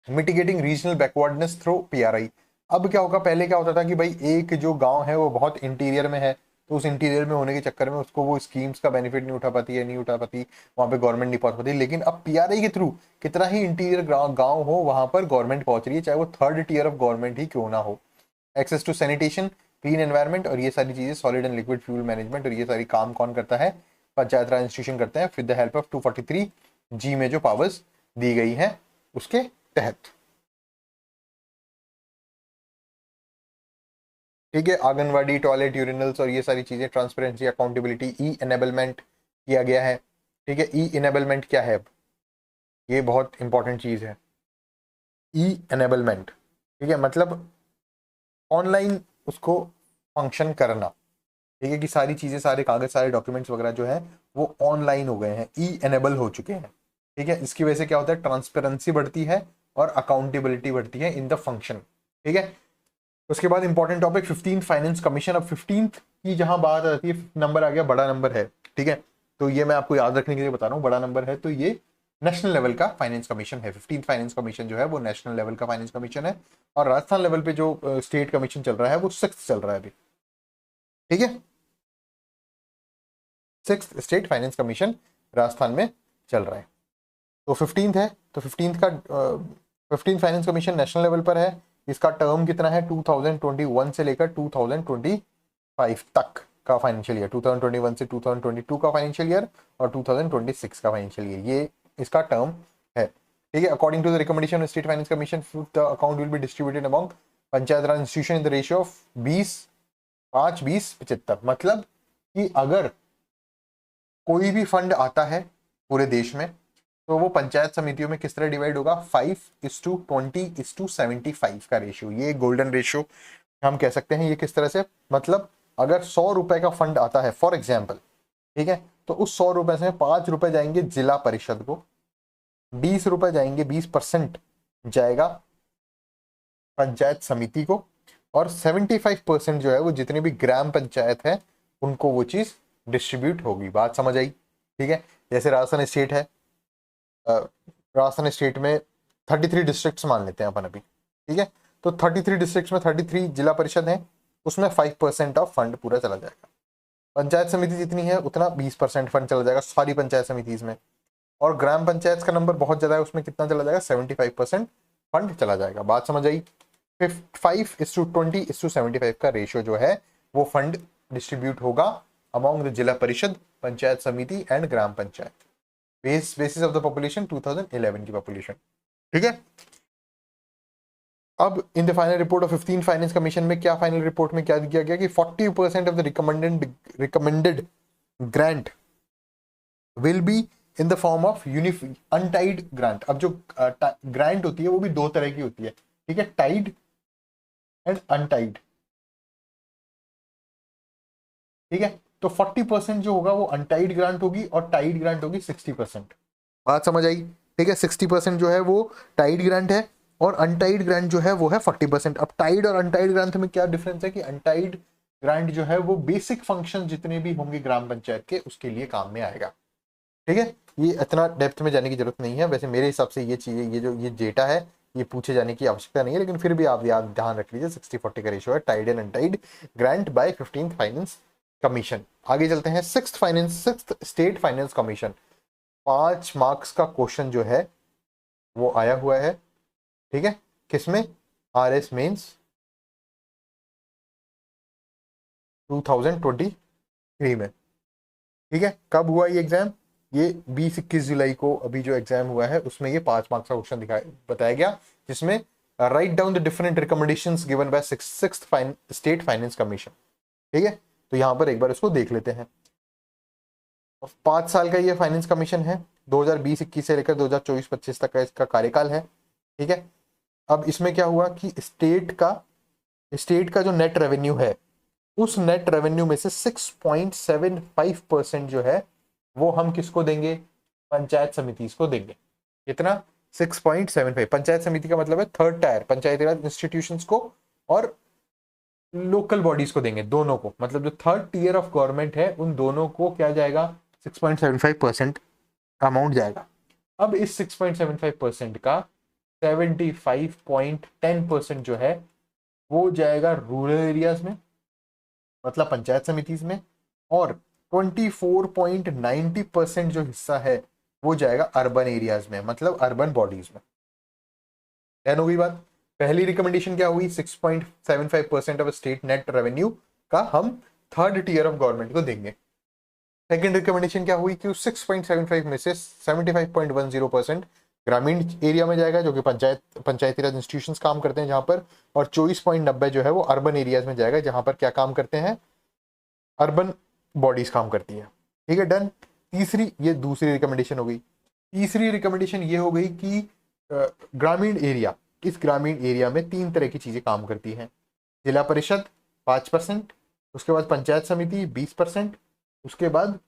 Mitigating regional backwardness through PRI. अब क्या होगा? पहले क्या होता था कि भाई एक जो गांव है वो बहुत इंटीरियर में है, तो उस इंटीरियर में होने के चक्कर में उसको वो स्कीम्स का बेनिफिट नहीं उठा पाती है, नहीं उठा पाती, वहां पे गवर्नमेंट नहीं पहुंच पाती। लेकिन अब पीआरआई के थ्रू कितना ही इंटीरियर गांव हो वहां पर गवर्नमेंट पहुंच रही है, चाहे वो थर्ड टियर ऑफ गवर्नमेंट ही क्यों ना हो। Access to sanitation, clean environment और ये सारी चीजें, solid and liquid fuel management, और ये सारी काम कौन करता है? पंचायत राज इंस्टीट्यूशन करते हैं विद द हेल्प ऑफ 243 जी में जो पावर्स दी गई है उसके तहत, ठीक है। आंगनवाड़ी, टॉयलेट, यूरिनल्स और ये सारी चीजें, ट्रांसपेरेंसी, अकाउंटेबिलिटी, ई एनेबलमेंट किया गया है, ठीक है। ई एनेबलमेंट क्या है? अब ये बहुत इंपॉर्टेंट चीज है। ई एनेबलमेंट, ठीक है, मतलब ऑनलाइन उसको फंक्शन करना, ठीक है, कि सारी चीजें, सारे कागज, सारे डॉक्यूमेंट्स वगैरह जो है वो ऑनलाइन हो गए हैं, ई एनेबल हो चुके हैं, ठीक है। इसकी वजह से क्या होता है? ट्रांसपेरेंसी बढ़ती है और अकाउंटेबिलिटी बढ़ती है इन द फंक्शन, ठीक है। उसके बाद important topic 15th finance commission. अब 15th की जहां बात आती है, नंबर आ गया, बड़ा नंबर है, ठीक है। तो ये मैं आपको याद रखने के लिए बता रहा हूँ, बड़ा नंबर है तो ये नेशनल लेवल का फाइनेंस कमीशन है। 15th फाइनेंस कमीशन जो है वो नेशनल लेवल का फाइनेंस कमीशन है, और राजस्थान लेवल पे जो स्टेट कमीशन चल रहा है वो 6th चल रहा है अभी। ठीक है, 6th state finance commission Rajasthan में चल रहा है। तो 15th है, तो 15th का 15th finance commission national level पर है। इसका टर्म कितना है, 2021 से लेकर 2025 तक का फाइनेंशियल ईयर, 2021 से 2022 का फाइनेंशियल ईयर और 2026 का फाइनेंशियल ईयर, ये इसका टर्म है। ठीक है, according to the recommendation of state finance commission the account will be distributed among panchayat Raj institution in the ratio of 5-20-75। मतलब कि अगर कोई भी फंड आता है पूरे देश में तो वो पंचायत समितियों में किस तरह डिवाइड होगा, 5:20:75 का रेशियो। ये गोल्डन रेशियो हम कह सकते हैं। ये किस तरह से, मतलब अगर 100 रुपए का फंड आता है फॉर एग्जाम्पल, ठीक है, तो उस 100 रुपए से 5 रुपए जाएंगे जिला परिषद को, 20 रुपए जाएंगे, 20% जाएगा पंचायत समिति को, और 75% जो है वो जितने भी ग्राम पंचायत है उनको वो चीज डिस्ट्रीब्यूट होगी। बात समझ आई? ठीक है, जैसे राजस्थान स्टेट है, राजस्थान स्टेट में 33 डिस्ट्रिक्ट्स मान लेते हैं अपन अभी। ठीक है, तो 33 डिस्ट्रिक्ट्स में 33 जिला परिषद हैं, उसमें 5% ऑफ फंड पूरा चला जाएगा। पंचायत समिति जितनी है उतना 20% फंड चला जाएगा सारी पंचायत समिति में, और ग्राम पंचायत का नंबर बहुत ज्यादा है, उसमें कितना चला जाएगा, 75% फंड चला जाएगा। बात समझ आई? 5:20:75 का रेशियो जो है वो फंड डिस्ट्रीब्यूट होगा अमॉन्ग द जिला परिषद, panchayat Samiti and gram panchayat, basis of the population 2011 की पॉपुलेशन। ठीक है, अब in the final report of 15 finance commission में क्या, फाइनल रिपोर्ट में क्या किया गया कि 40% of the recommended grant will be in the form of untied grant. अब जो ग्रांट होती है वो भी दो तरह की होती है, ठीक है, टाइड एंड अनटाइड। ठीक है, तो 40% जो होगा वो अनटाइड ग्रांट होगी और टाइड ग्रांट होगी 60%। बात समझ आई? ठीक है, 60% जो है वो टाइड ग्रांट है और अनटाइड ग्रांट जो है वो है 40%। अब टाइड और अनटाइड ग्रांट में क्या डिफरेंस है कि अनटाइड ग्रांट जो है वो बेसिक फंक्शन जितने भी होंगे ग्राम पंचायत के उसके लिए काम में आएगा। ठीक है, ये इतना डेप्थ में जाने की जरूरत नहीं है। वैसे मेरे हिसाब से ये चीजें, ये जो ये डेटा है ये पूछे जाने की आवश्यकता नहीं है, लेकिन फिर भी आप याद ध्यान रख लीजिए 60-40 का रेशियो है tied and untied grant by 15th finance commission. आगे चलते हैं, 6th state finance commission. 5 marks का क्वेश्चन जो है वो आया हुआ है। ठीक है, किसमें, RS मेंस 2023 में। ठीक है, कब हुआ ये एग्जाम, ये 20-21 जुलाई को अभी जो एग्जाम हुआ है उसमें ये 5 मार्क्स का क्वेश्चन बताया गया, जिसमें write down the different recommendations given by 6th state finance commission. ठीक है, तो यहां पर एक बार इसको देख लेते हैं। 5 साल का ये फाइनेंस कमीशन है, 2020-21 से लेकर 2024-25 तक का इसका कार्यकाल है। ठीक है, अब इसमें क्या हुआ कि स्टेट का जो नेट रेवेन्यू है उस नेट रेवेन्यू में से 6.75% जो है वो हम किसको देंगे, पंचायत समिति को देंगे। कितना, 6.75। पंचायत समिति का मतलब है थर्ड टायर, पंचायती राज इंस्टीट्यूशंस को और लोकल बॉडीज को देंगे, दोनों को, मतलब जो थर्ड टियर ऑफ गवर्नमेंट है उन दोनों को क्या जाएगा, 6.75% अमाउंट जाएगा। अब इस 6.75% का 75.10% जो है वो जाएगा रूरल एरियाज में, मतलब पंचायत समिति में, और 24.90% जो हिस्सा है वो जाएगा अर्बन एरियाज में, मतलब अर्बन बॉडीज में। ध्यान हो गई बात? पहली रिकमेंडेशन क्या हुई, 6.75% ऑफ स्टेट नेट रेवेन्यू का हम थर्ड टियर ऑफ गवर्नमेंट को देंगे। सेकंड रिकमेंडेशन क्या हुई कि उस 6.75 में से 75.10% ग्रामीण एरिया में जाएगा, जो कि पंचायती राज इंस्टीट्यूशंस काम करते हैं जहां पर, और 24.90 जो है वो अर्बन एरियाज में जाएगा, जहां पर क्या काम करते हैं, अर्बन बॉडीज काम करती है। ठीक है, डन। तीसरी, ये दूसरी रिकमेंडेशन हो गई। तीसरी रिकमेंडेशन ये हो गई कि ग्रामीण एरिया, इस ग्रामीण एरिया में 3 तरह की चीजें काम करती हैं। जिला परिषद 5%, उसके बाद पंचायत समिति 20%, उसके बाद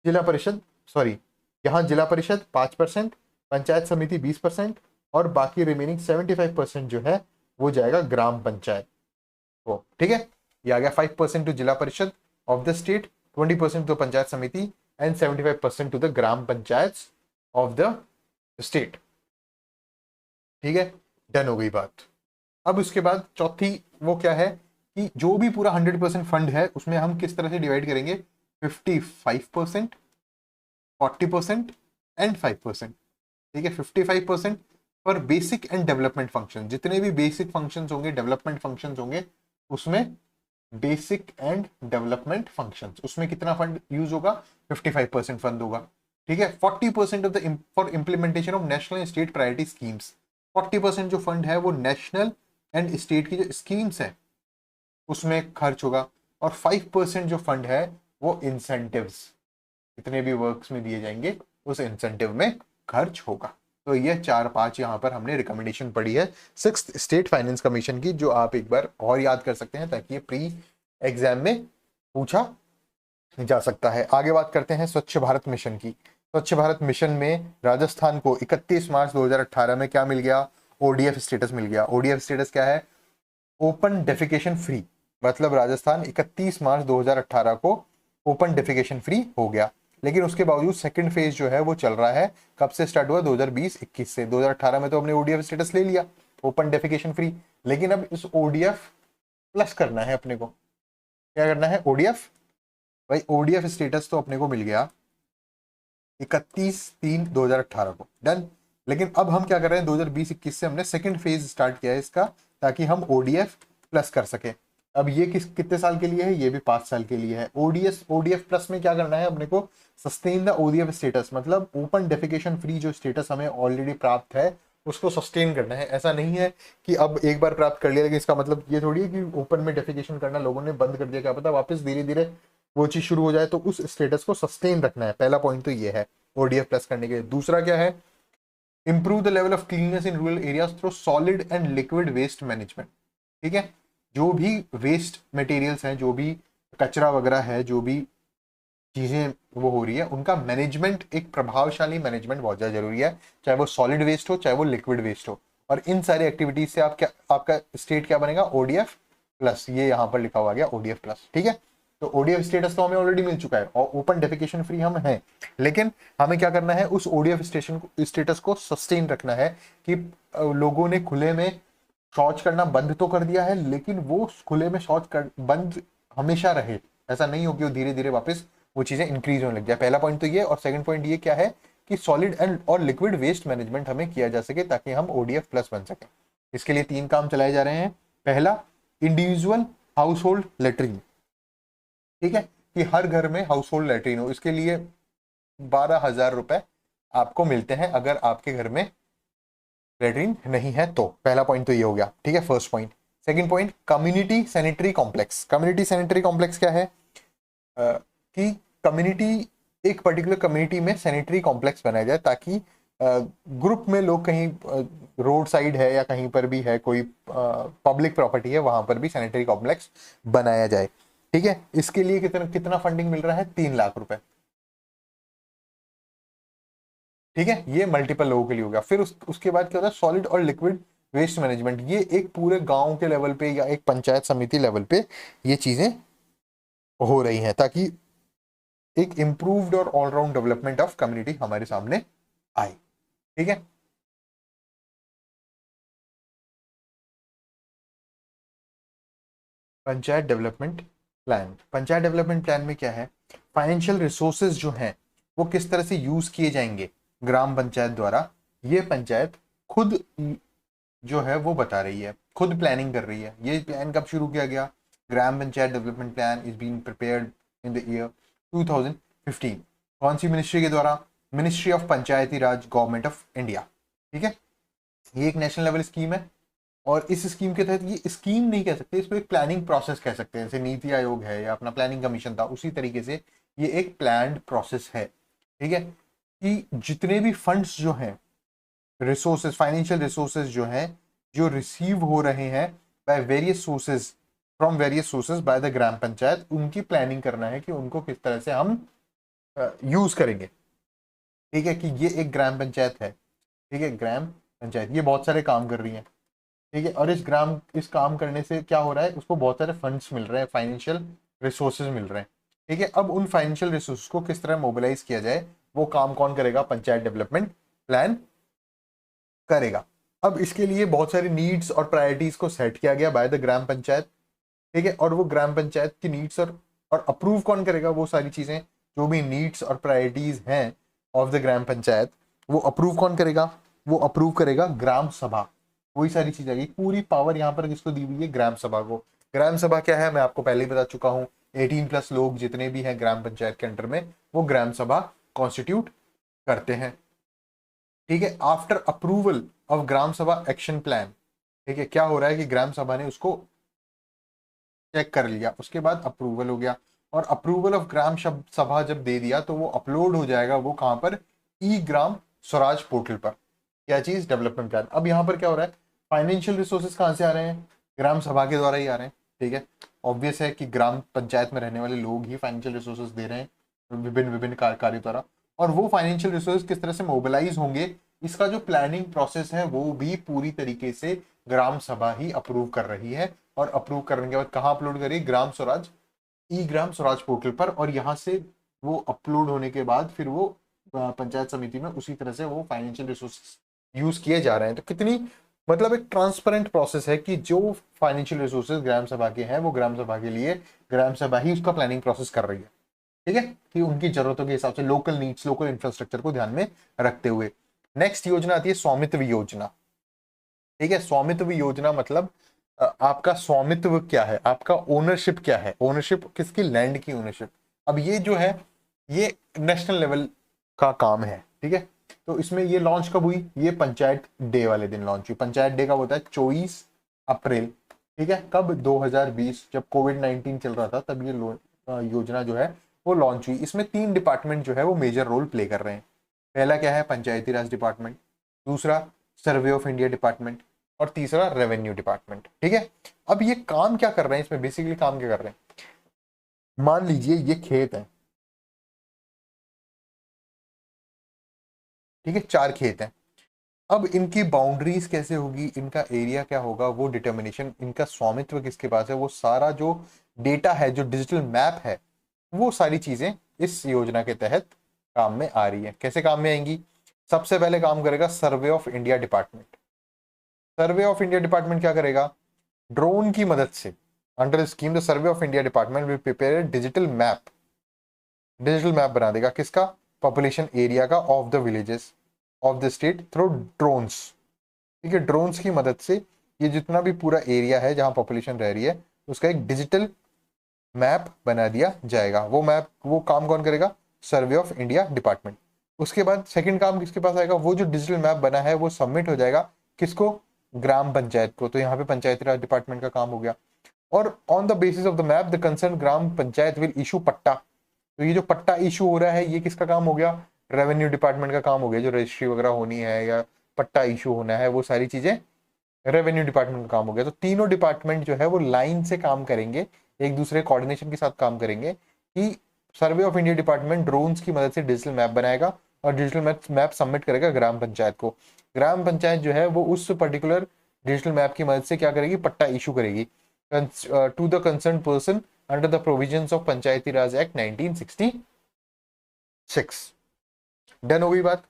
जिला परिषद, सॉरी, यहाँ जिला परिषद 5%, पंचायत समिति 20%, और बाकी रिमेनिंग 75% जो है वो जाएगा ग्राम पंचायत को। ठीक है, ये आ गया 5% to Zila Parishad of the state, 20% to Panchayat Samiti and 75% to the gram Panchayat of the state. ठीक है, डन हो गई बात। अब उसके बाद चौथी वो क्या है कि जो भी पूरा 100% फंड है उसमें हम किस तरह से डिवाइड करेंगे, 55%, 40% एंड 5%। ठीक है, 55% पर बेसिक एंड डेवलपमेंट फंक्शन, जितने भी बेसिक फंक्शंस होंगे, डेवलपमेंट फंक्शंस होंगे, उसमें बेसिक एंड डेवलपमेंट फंक्शंस, उसमें कितना फंड यूज होगा, 55% फंड होगा। ठीक है, 40% of the for implementation of national and state priority schemes, 40% जो फंड है वो नेशनल एंड स्टेट की जो स्कीम्स है उसमें खर्च होगा। और 5% जो फंड है वो इंसेंटिव्स, जितने भी वर्क्स में दिए जाएंगे उस इंसेंटिव में खर्च होगा। तो ये 4-5 यहाँ पर हमने रिकमेंडेशन पढ़ी है 6th स्टेट फाइनेंस कमीशन की, जो आप एक बार और याद कर सकते हैं ताकि ये प्री एग्जाम में पूछा जा सकता है। आगे बात करते हैं स्वच्छ भारत मिशन की। स्वच्छ भारत मिशन में राजस्थान को 31 मार्च 2018 में क्या मिल गया, ओडीएफ स्टेटस मिल गया। ओडीएफ स्टेटस क्या है, ओपन डेफिकेशन फ्री, मतलब राजस्थान 31 मार्च 2018 को ओपन डेफिकेशन फ्री हो गया। लेकिन उसके बावजूद सेकंड फेज जो है वो चल रहा है। कब से स्टार्ट हुआ, 2020-21 से। 2018 में तो हमने ओडीएफ स्टेटस ले लिया, ओपन डेफिकेशन फ्री, लेकिन अब इस ओडीएफ प्लस करना है अपने को। क्या करना है, ओडीएफ, भाई ओडीएफ स्टेटस तो अपने को मिल गया 31/3/2018 को, डन। लेकिन अब हम क्या कर रहे हैं, 2020-21 से हमने सेकंड फेज स्टार्ट किया है इसका, ताकि हम ओडीएफ प्लस कर सके। अब ये कितने साल के लिए है, ये भी 5 साल के लिए है। ओडीएफ प्लस में क्या करना है अपने को, सस्टेन द ओडीएफ स्टेटस, मतलब ओपन डेफिकेशन फ्री जो स्टेटस हमें ऑलरेडी प्राप्त है उसको सस्टेन करना है। ऐसा नहीं है कि अब एक बार प्राप्त कर लिया, लेकिन इसका मतलब ये थोड़ी है कि ओपन में डेफिकेशन करना लोगों ने बंद कर दिया, क्या पता वापस धीरे धीरे वो चीज शुरू हो जाए। तो उस स्टेटस को सस्टेन रखना है, पहला पॉइंट तो ये है ओडीएफ प्लस करने के लिए। दूसरा क्या है, improve the level of cleanness in rural areas through solid and liquid waste management. ठीक है, जो भी वेस्ट मटेरियल्स हैं, जो भी कचरा वगैरह है, जो भी चीजें वो हो रही है, उनका मैनेजमेंट, एक प्रभावशाली मैनेजमेंट बहुत ज्यादा जरूरी है, चाहे वो सॉलिड वेस्ट हो चाहे वो लिक्विड वेस्ट हो। और इन सारी एक्टिविटीज से आप क्या, आपका स्टेट क्या बनेगा, ओडीएफ प्लस। ये यहाँ पर लिखा हुआ गया ओडीएफ प्लस। ठीक है, तो ओडीएफ स्टेटस तो हमें ऑलरेडी मिल चुका है और ओपन डेफिकेशन फ्री हम हैं, लेकिन हमें क्या करना है, उस ओडीएफ स्टेटस को सस्टेन रखना है कि लोगों ने खुले में शौच करना बंद तो कर दिया है, लेकिन वो खुले में शौच कर बंद हमेशा रहे। ऐसा नहीं हो कि वो धीरे धीरे वापस वो चीजें इंक्रीज होने लग जाए। पहला पॉइंट तो ये, और सेकंड पॉइंट ये क्या है कि सॉलिड एंड और लिक्विड वेस्ट मैनेजमेंट हमें किया जा सके ताकि हम ओडीएफ प्लस बन सके। इसके लिए 3 काम चलाए जा रहे हैं। पहला, इंडिविजुअल हाउस होल्ड लेटरिन। ठीक है, कि हर घर में हाउस होल्ड लेटरिन हो। इसके लिए 12,000 रुपए आपको मिलते हैं अगर आपके घर में लेटरिन नहीं है तो। पहला पॉइंट तो ये हो गया। ठीक है, first point. Second point, community sanitary complex. Community sanitary complex क्या है, कि कम्युनिटी, एक पर्टिकुलर कम्युनिटी में सैनिटरी कॉम्प्लेक्स बनाया जाए ताकि ग्रुप में लोग, कहीं रोड साइड है या कहीं पर भी है कोई पब्लिक प्रॉपर्टी है, वहां पर भी सैनिटरी कॉम्प्लेक्स बनाया जाए। ठीक है, इसके लिए कितना कितना फंडिंग मिल रहा है, 3 लाख रुपए। ठीक है, ये मल्टीपल लोगों के लिए हो गया। फिर उसके बाद क्या होता है, सॉलिड और लिक्विड वेस्ट मैनेजमेंट। ये एक पूरे गांव के लेवल पे या एक पंचायत समिति लेवल पे ये चीजें हो रही हैं ताकि एक इंप्रूव्ड और ऑलराउंड डेवलपमेंट ऑफ कम्युनिटी हमारे सामने आए। ठीक है, panchayat development plan. Panchayat development plan में क्या है, फाइनेंशियल रिसोर्सेज जो हैं वो किस तरह से यूज किए जाएंगे ग्राम पंचायत द्वारा, ये पंचायत खुद जो है वो बता रही है, खुद प्लानिंग कर रही है। ये प्लान कब शुरू किया गया, Gram Panchayat development plan is being prepared in the year 2015। कौन सी मिनिस्ट्री के द्वारा, ministry of Panchayati Raj, government of India. ठीक है, ये एक नेशनल लेवल स्कीम है और इस स्कीम के तहत, ये स्कीम नहीं कह सकते, इसको एक प्लानिंग प्रोसेस कह सकते हैं। जैसे नीति आयोग है या अपना प्लानिंग कमीशन था, उसी तरीके से ये एक प्लान्ड प्रोसेस है। ठीक है, कि जितने भी फंड्स जो हैं, रिसोर्सेज, फाइनेंशियल रिसोर्सेज जो हैं, जो रिसीव हो रहे हैं by various sources, from various sources by the ग्राम पंचायत, उनकी प्लानिंग करना है कि उनको किस तरह से हम यूज करेंगे। ठीक है, कि ये एक ग्राम पंचायत है। ठीक है, ग्राम पंचायत ये बहुत सारे काम कर रही है। ठीक है, और इस काम करने से क्या हो रहा है, उसको बहुत सारे फंड्स मिल रहे हैं, फाइनेंशियल रिसोर्सेज मिल रहे हैं। ठीक है, अब उन फाइनेंशियल रिसोर्स को किस तरह मोबिलाइज किया जाए, वो काम कौन करेगा, पंचायत डेवलपमेंट प्लान करेगा। अब इसके लिए बहुत सारी नीड्स और प्रायोरिटीज को सेट किया गया बाय द ग्राम पंचायत। ठीक है, और वो ग्राम पंचायत की नीड्स और अप्रूव कौन करेगा, वो सारी चीजें जो भी नीड्स और प्रायोरिटीज हैं ऑफ द ग्राम पंचायत, वो अप्रूव कौन करेगा, वो अप्रूव करेगा ग्राम सभा। वही सारी चीज आएगी, पूरी पावर यहाँ पर किसको दी हुई है, ग्राम सभा को। ग्राम सभा क्या है, मैं आपको पहले ही बता चुका हूँ, 18+ लोग जितने भी हैं ग्राम पंचायत के अंडर में, वो ग्राम सभा कॉन्स्टिट्यूट करते हैं। ठीक है, आफ्टर अप्रूवल ऑफ ग्राम सभा एक्शन प्लान, ठीक है, क्या हो रहा है कि ग्राम सभा ने उसको चेक कर लिया, उसके बाद अप्रूवल हो गया, और अप्रूवल ऑफ ग्राम सभा जब दे दिया तो वो अपलोड हो जाएगा, वो कहां पर, ई ग्राम स्वराज पोर्टल पर। क्या चीज, डेवलपमेंट प्लान। अब यहाँ पर क्या हो रहा है, फाइनेंशियल रिसोर्सेज कहां से आ रहे हैं, ग्राम सभा के द्वारा ही आ रहे हैं। ठीक है, ऑब्वियस है कि ग्राम पंचायत में रहने वाले लोग ही फाइनेंशियल रिसोर्सेज दे रहे हैं विभिन्न विभिन्न कार्यों द्वारा, और वो फाइनेंशियल रिसोर्स किस तरह से मोबिलाइज होंगे, इसका जो प्लानिंग प्रोसेस है वो भी पूरी तरीके से ग्राम सभा ही अप्रूव कर रही है। और अप्रूव करने के बाद कहाँ अपलोड करिए, ग्राम स्वराज, ई ग्राम स्वराज पोर्टल पर, और यहाँ से वो अपलोड होने के बाद फिर वो पंचायत समिति में उसी तरह से वो फाइनेंशियल रिसोर्सेस यूज किए जा रहे हैं। तो कितनी मतलब एक ट्रांसपेरेंट प्रोसेस है कि जो फाइनेंशियल रिसोर्सेज ग्राम सभा के हैं वो ग्राम सभा के लिए ग्राम सभा ही उसका प्लानिंग प्रोसेस कर रही है। ठीक है, कि उनकी जरूरतों के हिसाब से लोकल नीड्स, लोकल इंफ्रास्ट्रक्चर को ध्यान में रखते हुए। नेक्स्ट योजना आती है स्वामित्व योजना। ठीक है, स्वामित्व योजना मतलब आपका स्वामित्व क्या है, आपका ओनरशिप क्या है, ओनरशिप किसकी, लैंड की ओनरशिप। अब ये जो है ये नेशनल लेवल का काम है। ठीक है, तो इसमें ये लॉन्च कब हुई, ये पंचायत डे वाले दिन लॉन्च हुई। पंचायत डे कब होता है, 24 अप्रैल। ठीक है, कब, 2020, जब कोविड-19 चल रहा था तब ये योजना जो है वो लॉन्च हुई। इसमें 3 डिपार्टमेंट जो है वो मेजर रोल प्ले कर रहे हैं। पहला क्या है, पंचायती राज डिपार्टमेंट, दूसरा सर्वे ऑफ इंडिया डिपार्टमेंट, और तीसरा रेवेन्यू डिपार्टमेंट। ठीक है, अब ये काम क्या कर रहे हैं, इसमें बेसिकली काम क्या कर रहे हैं, मान लीजिए ये खेत है। ठीक है, 4 खेत हैं। अब इनकी बाउंड्रीज कैसे होगी, इनका एरिया क्या होगा, वो डिटर्मिनेशन, इनका स्वामित्व किसके पास है, वो सारा जो डेटा है, जो डिजिटल मैप है, वो सारी चीजें इस योजना के तहत काम में आ रही है। कैसे काम में आएंगी, सबसे पहले काम करेगा survey of India department. Survey of India department क्या करेगा, ड्रोन की मदद से, under scheme the survey of India department will prepare digital map, digital map बना देगा किसका, पॉपुलेशन एरिया का, of the villages of the state through drones. ठीक है, ड्रोन्स की मदद से ये जितना भी पूरा एरिया है जहां पॉपुलेशन रह रही है उसका एक डिजिटल मैप बना दिया जाएगा। वो मैप, वो काम कौन करेगा, सर्वे ऑफ इंडिया डिपार्टमेंट। उसके बाद सेकंड काम किसके पास आएगा, वो जो डिजिटल मैप बना है वो सबमिट हो जाएगा किसको, ग्राम पंचायत को। तो यहाँ पे पंचायती राज डिपार्टमेंट का काम हो गया। और on the basis of the map the concern gram panchayat will issue पट्टा। तो ये जो पट्टा इशू हो रहा है ये किसका काम हो गया, रेवेन्यू डिपार्टमेंट का काम हो गया। जो रजिस्ट्री वगैरह होनी है या पट्टा इशू होना है वो सारी चीजें रेवेन्यू डिपार्टमेंट का काम हो गया। तो तीनों डिपार्टमेंट जो है वो लाइन से काम करेंगे, एक दूसरे कोऑर्डिनेशन के साथ काम करेंगे कि survey of India department drones की मदद से डिजिटल मैप बनाएगा और डिजिटल मैप सबमिट करेगा ग्राम पंचायत को। ग्राम पंचायत जो है वो उस पर्टिकुलर डिजिटल मैप की मदद से क्या करेगी, पट्टा इशू करेगी to the concern person under the provisions of Panchayati Raj act 1966। Done हो गई बात।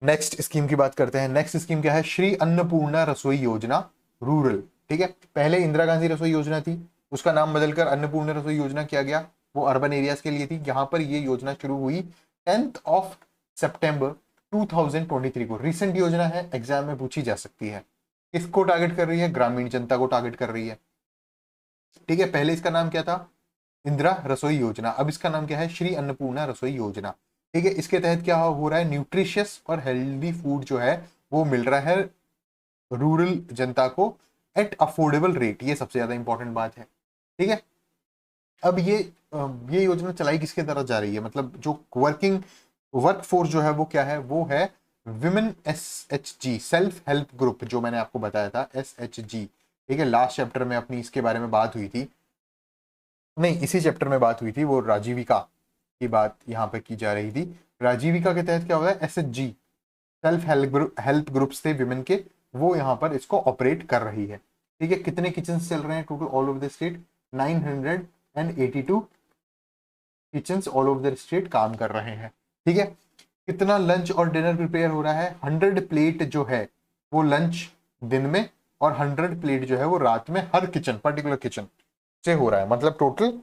नेक्स्ट स्कीम की बात करते हैं। नेक्स्ट स्कीम क्या है, श्री अन्नपूर्णा रसोई योजना रूरल। ठीक है, पहले इंदिरा गांधी रसोई योजना थी, उसका नाम बदलकर अन्नपूर्णा रसोई योजना किया गया, वो अर्बन एरियाज के लिए थी। यहाँ पर ये योजना शुरू हुई 10 सितंबर 2023 को। रिसेंट योजना है, एग्जाम में पूछी जा सकती है। किसको टारगेट कर रही है, ग्रामीण जनता को टारगेट कर रही है। ठीक है, पहले इसका नाम क्या था, इंदिरा रसोई योजना, अब इसका नाम क्या है, श्री अन्नपूर्णा रसोई योजना। ठीक है, इसके तहत क्या हो रहा है, न्यूट्रिशियस और हेल्दी फूड जो है वो मिल रहा है रूरल जनता को एट अफोर्डेबल रेट। ये सबसे ज्यादा इंपॉर्टेंट बात है। ठीक है, अब ये योजना चलाई किसके तरफ जा रही है, मतलब जो वर्क फोर्स जो है वो क्या है, वो है women SHG, self help group, जो मैंने आपको बताया था SHG। ठीक है, लास्ट चैप्टर में अपनी इसके बारे में बात हुई थी, नहीं इसी चैप्टर में बात हुई थी, वो राजीविका की बात यहाँ पे की जा रही थी। राजीविका के तहत क्या होता है, SHG, सेल्फ हेल्प ग्रुप्स थे विमेन के, वो यहाँ पर इसको ऑपरेट कर रही है। ठीक है, कितने किचन चल रहे हैं total all over the state, 982 kitchens all over the state काम कर रहे हैं। ठीक है, कितना लंच और डिनर प्रिपेयर हो रहा है? 100 प्लेट जो है वो लंच दिन में, और 100 प्लेट जो है वो रात में, हर किचन, पर्टिकुलर किचन से हो रहा है। मतलब टोटल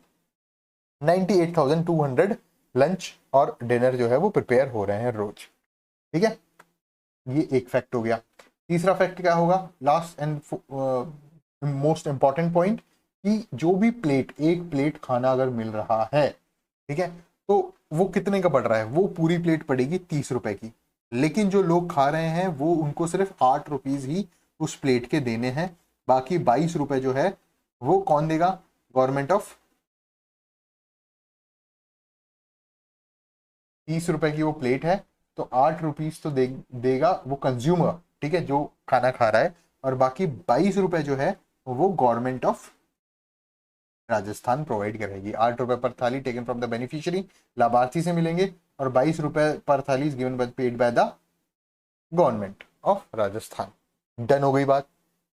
98,200 लंच और डिनर जो है वो प्रिपेयर हो रहे हैं रोज। ठीक है, ये एक फैक्ट हो गया। तीसरा फैक्ट क्या होगा, last and most important point, कि जो भी प्लेट, एक प्लेट खाना अगर मिल रहा है, ठीक है, तो वो कितने का पड़ रहा है? वो पूरी प्लेट पड़ेगी 30 रुपए की, लेकिन जो लोग खा रहे हैं वो, उनको सिर्फ 8 रुपीज ही उस प्लेट के देने हैं। बाकी 22 रुपए जो है वो कौन देगा? Government of. 30 रुपए की वो प्लेट है, तो 8 रुपीज तो देगा वो कंज्यूमर, ठीक है, जो खाना खा रहा है, और बाकी 22 रुपए जो है वो गवर्नमेंट ऑफ राजस्थान प्रोवाइड करेगी। 8 रुपए पर थाली टेकन फ्रॉम द बेनिफिशियरी, लाभार्थी से मिलेंगे, और 22 रुपए पर थाली is given paid by the government of Rajasthan. Done हो गई बात।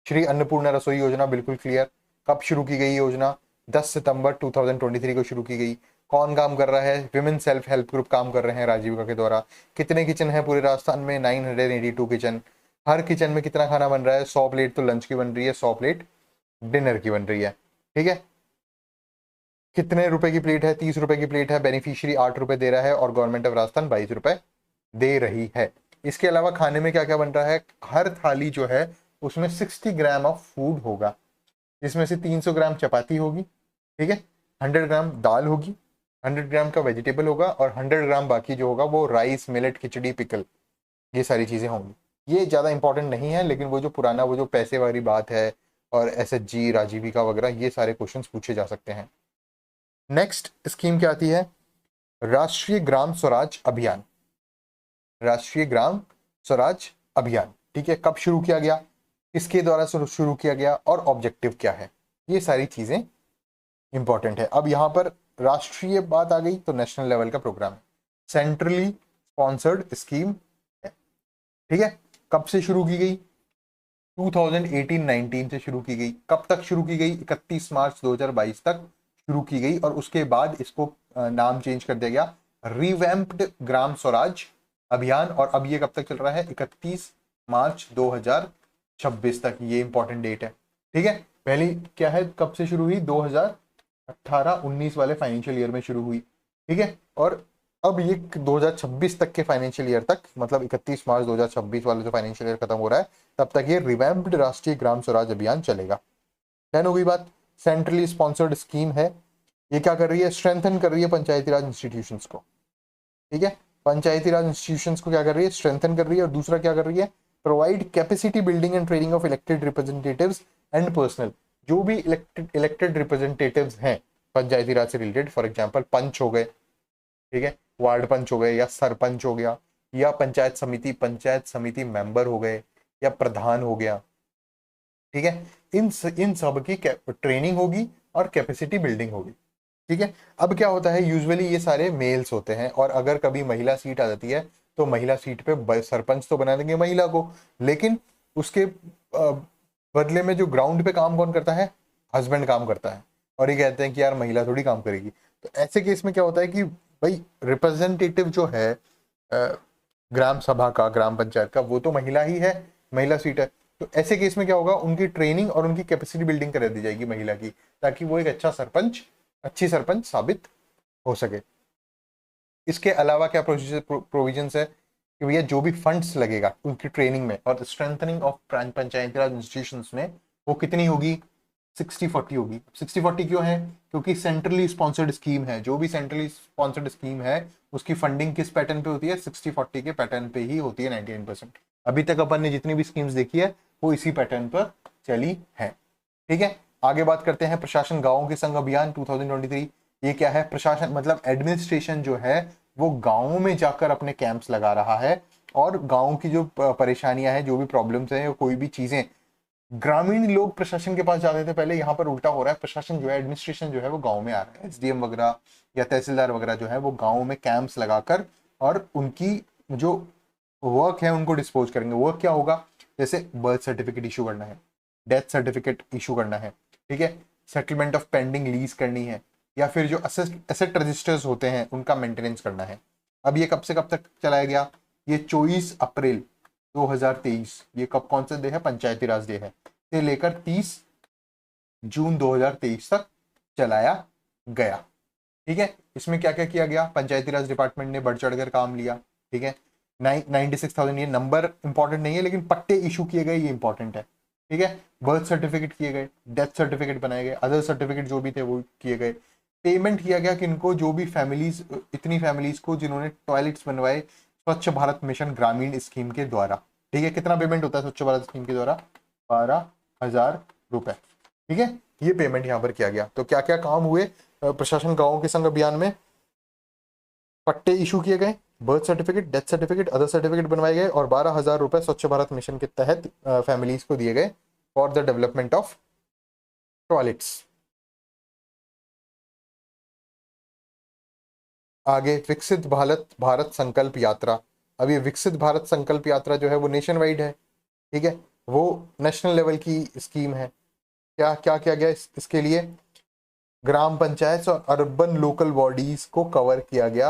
श्री अन्नपूर्णा रसोई योजना बिल्कुल क्लियर। कब शुरू की गई योजना? 10 सितंबर 2023 को शुरू की गई। कौन काम कर रहा है? विमेन सेल्फ हेल्प ग्रुप काम कर रहे हैं राजीविका के द्वारा। कितने किचन है पूरे राजस्थान में? 982 किचन। हर किचन में कितना खाना बन रहा है? 100 प्लेट तो लंच की बन रही है, 100 प्लेट डिनर की बन रही है। ठीक है, कितने रुपए की प्लेट है? 30 रुपए की प्लेट है। बेनिफिशियरी 8 रुपए दे रहा है, और गवर्नमेंट ऑफ राजस्थान 22 रुपए दे रही है। इसके अलावा खाने में क्या क्या बन रहा है? हर थाली जो है उसमें 60 ग्राम ऑफ फूड होगा, जिसमें से 300 ग्राम चपाती होगी, ठीक है, 100 ग्राम दाल होगी, 100 ग्राम का वेजिटेबल होगा, और 100 ग्राम बाकी जो होगा वो राइस, मिलेट, खिचड़ी, पिकल, ये सारी चीजें होंगी। ये ज्यादा इंपॉर्टेंट नहीं है, लेकिन वो जो पुराना, वो जो पैसे वाली बात है, और एसएचजी, राजीविका वगैरह, ये सारे क्वेश्चंस पूछे जा सकते हैं। नेक्स्ट स्कीम क्या आती है? राष्ट्रीय ग्राम स्वराज अभियान। राष्ट्रीय ग्राम स्वराज अभियान, ठीक है, कब शुरू किया गया, किसके द्वारा शुरू किया गया, और ऑब्जेक्टिव क्या है? ये सारी चीजें इंपॉर्टेंट है। अब यहां पर राष्ट्रीय बात आ गई तो नेशनल लेवल का प्रोग्राम है, सेंट्रली स्पॉन्सर्ड स्कीम है। ठीक है, कब से शुरू की गई? 2018-19 से शुरू की गई। कब तक शुरू की गई? 31 मार्च 2022 तक शुरू की गई, और उसके बाद इसको नाम चेंज कर दिया गया, रिवैम्प्ड ग्राम स्वराज अभियान। और अब ये कब तक चल रहा है? 31 मार्च 2026 तक। ये इंपॉर्टेंट डेट है। ठीक है, पहली क्या है, कब से शुरू हुई? 2018-19 वाले फाइनेंशियल ईयर में शुरू हुई। ठीक है, और अब ये 2026 तक के फाइनेंशियल ईयर तक, मतलब 31 मार्च 2026 वाला जो फाइनेंशियल ईयर खत्म हो रहा है, तब तक ये रिवैम्प्ड राष्ट्रीय ग्राम स्वराज अभियान चलेगा। डन हो गई बात। सेंट्रली स्पॉन्सर्ड स्कीम है। ये क्या कर रही है? स्ट्रेंथन कर रही है पंचायती राज इंस्टीट्यूशंस को। ठीक है, पंचायती राज इंस्टीट्यूशंस को क्या कर रही है? स्ट्रेंथन कर रही है। और दूसरा क्या कर रही है? Provide capacity building and training of elected representatives and personal. जो भी इलेक्टेड रिप्रेजेंटेटिव्स हैं पंचायती राज से रिलेटेड, फॉर एग्जाम्पल पंच हो गए, ठीक है, वार्ड पंच हो गए, या सरपंच हो गया, या पंचायत समिति मेंबर हो गए, या प्रधान हो गया, ठीक है, इन सब की ट्रेनिंग होगी और कैपेसिटी बिल्डिंग होगी। ठीक है, अब क्या होता है, यूजुअली ये सारे मेल्स होते हैं, और अगर कभी महिला सीट आ जाती है तो महिला सीट पे सरपंच तो बना देंगे महिला को, लेकिन उसके बदले में जो ग्राउंड पे काम कौन करता है? हस्बैंड काम करता है, और ये कहते हैं कि यार महिला थोड़ी काम करेगी। तो ऐसे केस में क्या होता है कि भाई रिप्रेजेंटेटिव जो है ग्राम सभा का, ग्राम पंचायत का, वो तो महिला ही है, महिला सीट है। तो ऐसे केस में क्या होगा, उनकी ट्रेनिंग और उनकी कैपेसिटी बिल्डिंग करा दी जाएगी महिला की, ताकि वो एक अच्छी सरपंच साबित हो सके। इसके अलावा क्या प्रोविजंस है कि भैया जो भी फंड्स लगेगा उनकी ट्रेनिंग में और strengthening of Panchayati Raj institutions में, वो कितनी होगी? 60-40 होगी। 60-40 क्यों है? क्योंकि सेंट्रली स्पॉन्सर्ड स्कीम है। जो भी सेंट्रली स्पॉन्सर्ड स्कीम है उसकी फंडिंग किस पैटर्न पे होती है? 60-40 के पैटर्न पे ही होती है 99%। अभी तक अपन ने जितनी भी स्कीम्स देखी है वो इसी पैटर्न पर चली है। ठीक है, आगे बात करते हैं प्रशासन गांवों के संग अभियान 2023। ये क्या है? प्रशासन मतलब एडमिनिस्ट्रेशन जो है वो गांवों में जाकर अपने कैंप्स लगा रहा है, और गांव की जो परेशानियां हैं, जो भी प्रॉब्लम्स हैं, कोई भी चीजें, ग्रामीण लोग प्रशासन के पास जाते थे पहले, यहाँ पर उल्टा हो रहा है। प्रशासन जो है, एडमिनिस्ट्रेशन जो है वो गांव में आ रहा है। एसडीएम वगैरह या तहसीलदार वगैरह जो है वो गांव में कैंप्स लगाकर और उनकी जो वर्क है उनको डिस्पोज करेंगे। वर्क क्या होगा? जैसे बर्थ सर्टिफिकेट इशू करना है, डेथ सर्टिफिकेट इशू करना है, ठीक है, सेटलमेंट ऑफ पेंडिंग लीज करनी है, या फिर जो एसेट रजिस्टर्स होते हैं उनका मेंटेनेंस करना है। अब ये कब से कब तक चलाया गया? ये 24 अप्रैल 2023, ये कब कौन सा डे है? पंचायती राज डे है, से लेकर 30 जून 2023 तक चलाया गया। ठीक है, इसमें क्या क्या किया गया? पंचायती राज डिपार्टमेंट ने बढ़ चढ़कर काम लिया। ठीक है, 96,000, ये नंबर इंपॉर्टेंट नहीं है लेकिन पट्टे इशू किए गए ये इंपॉर्टेंट है। ठीक है, बर्थ सर्टिफिकेट किए गए, डेथ सर्टिफिकेट बनाए गए, अदर सर्टिफिकेट जो भी थे वो किए गए। पेमेंट किया गया किनको? जो भी फैमिलीज, इतनी फैमिलीज को जिन्होंने टॉयलेट्स बनवाए स्वच्छ भारत मिशन ग्रामीण स्कीम के द्वारा। ठीक है, कितना पेमेंट होता है स्वच्छ भारत स्कीम के द्वारा? 12,000 रुपए। ठीक है, ये पेमेंट यहाँ पर किया गया। तो क्या क्या काम हुए प्रशासन गांवों के संग अभियान में? पट्टे इशू किए गए, birth certificate, death certificate, other certificate बनवाए गए और 12,000 रुपए स्वच्छ भारत मिशन के तहत फैमिलीज को दिए गए for the development of toilets. आगे विकसित भारत संकल्प यात्रा। अब ये विकसित भारत संकल्प यात्रा जो है वो नेशन वाइड है। ठीक है, वो नेशनल लेवल की स्कीम है। क्या क्या किया गया इसके लिए? ग्राम पंचायत और अर्बन लोकल बॉडीज को कवर किया गया।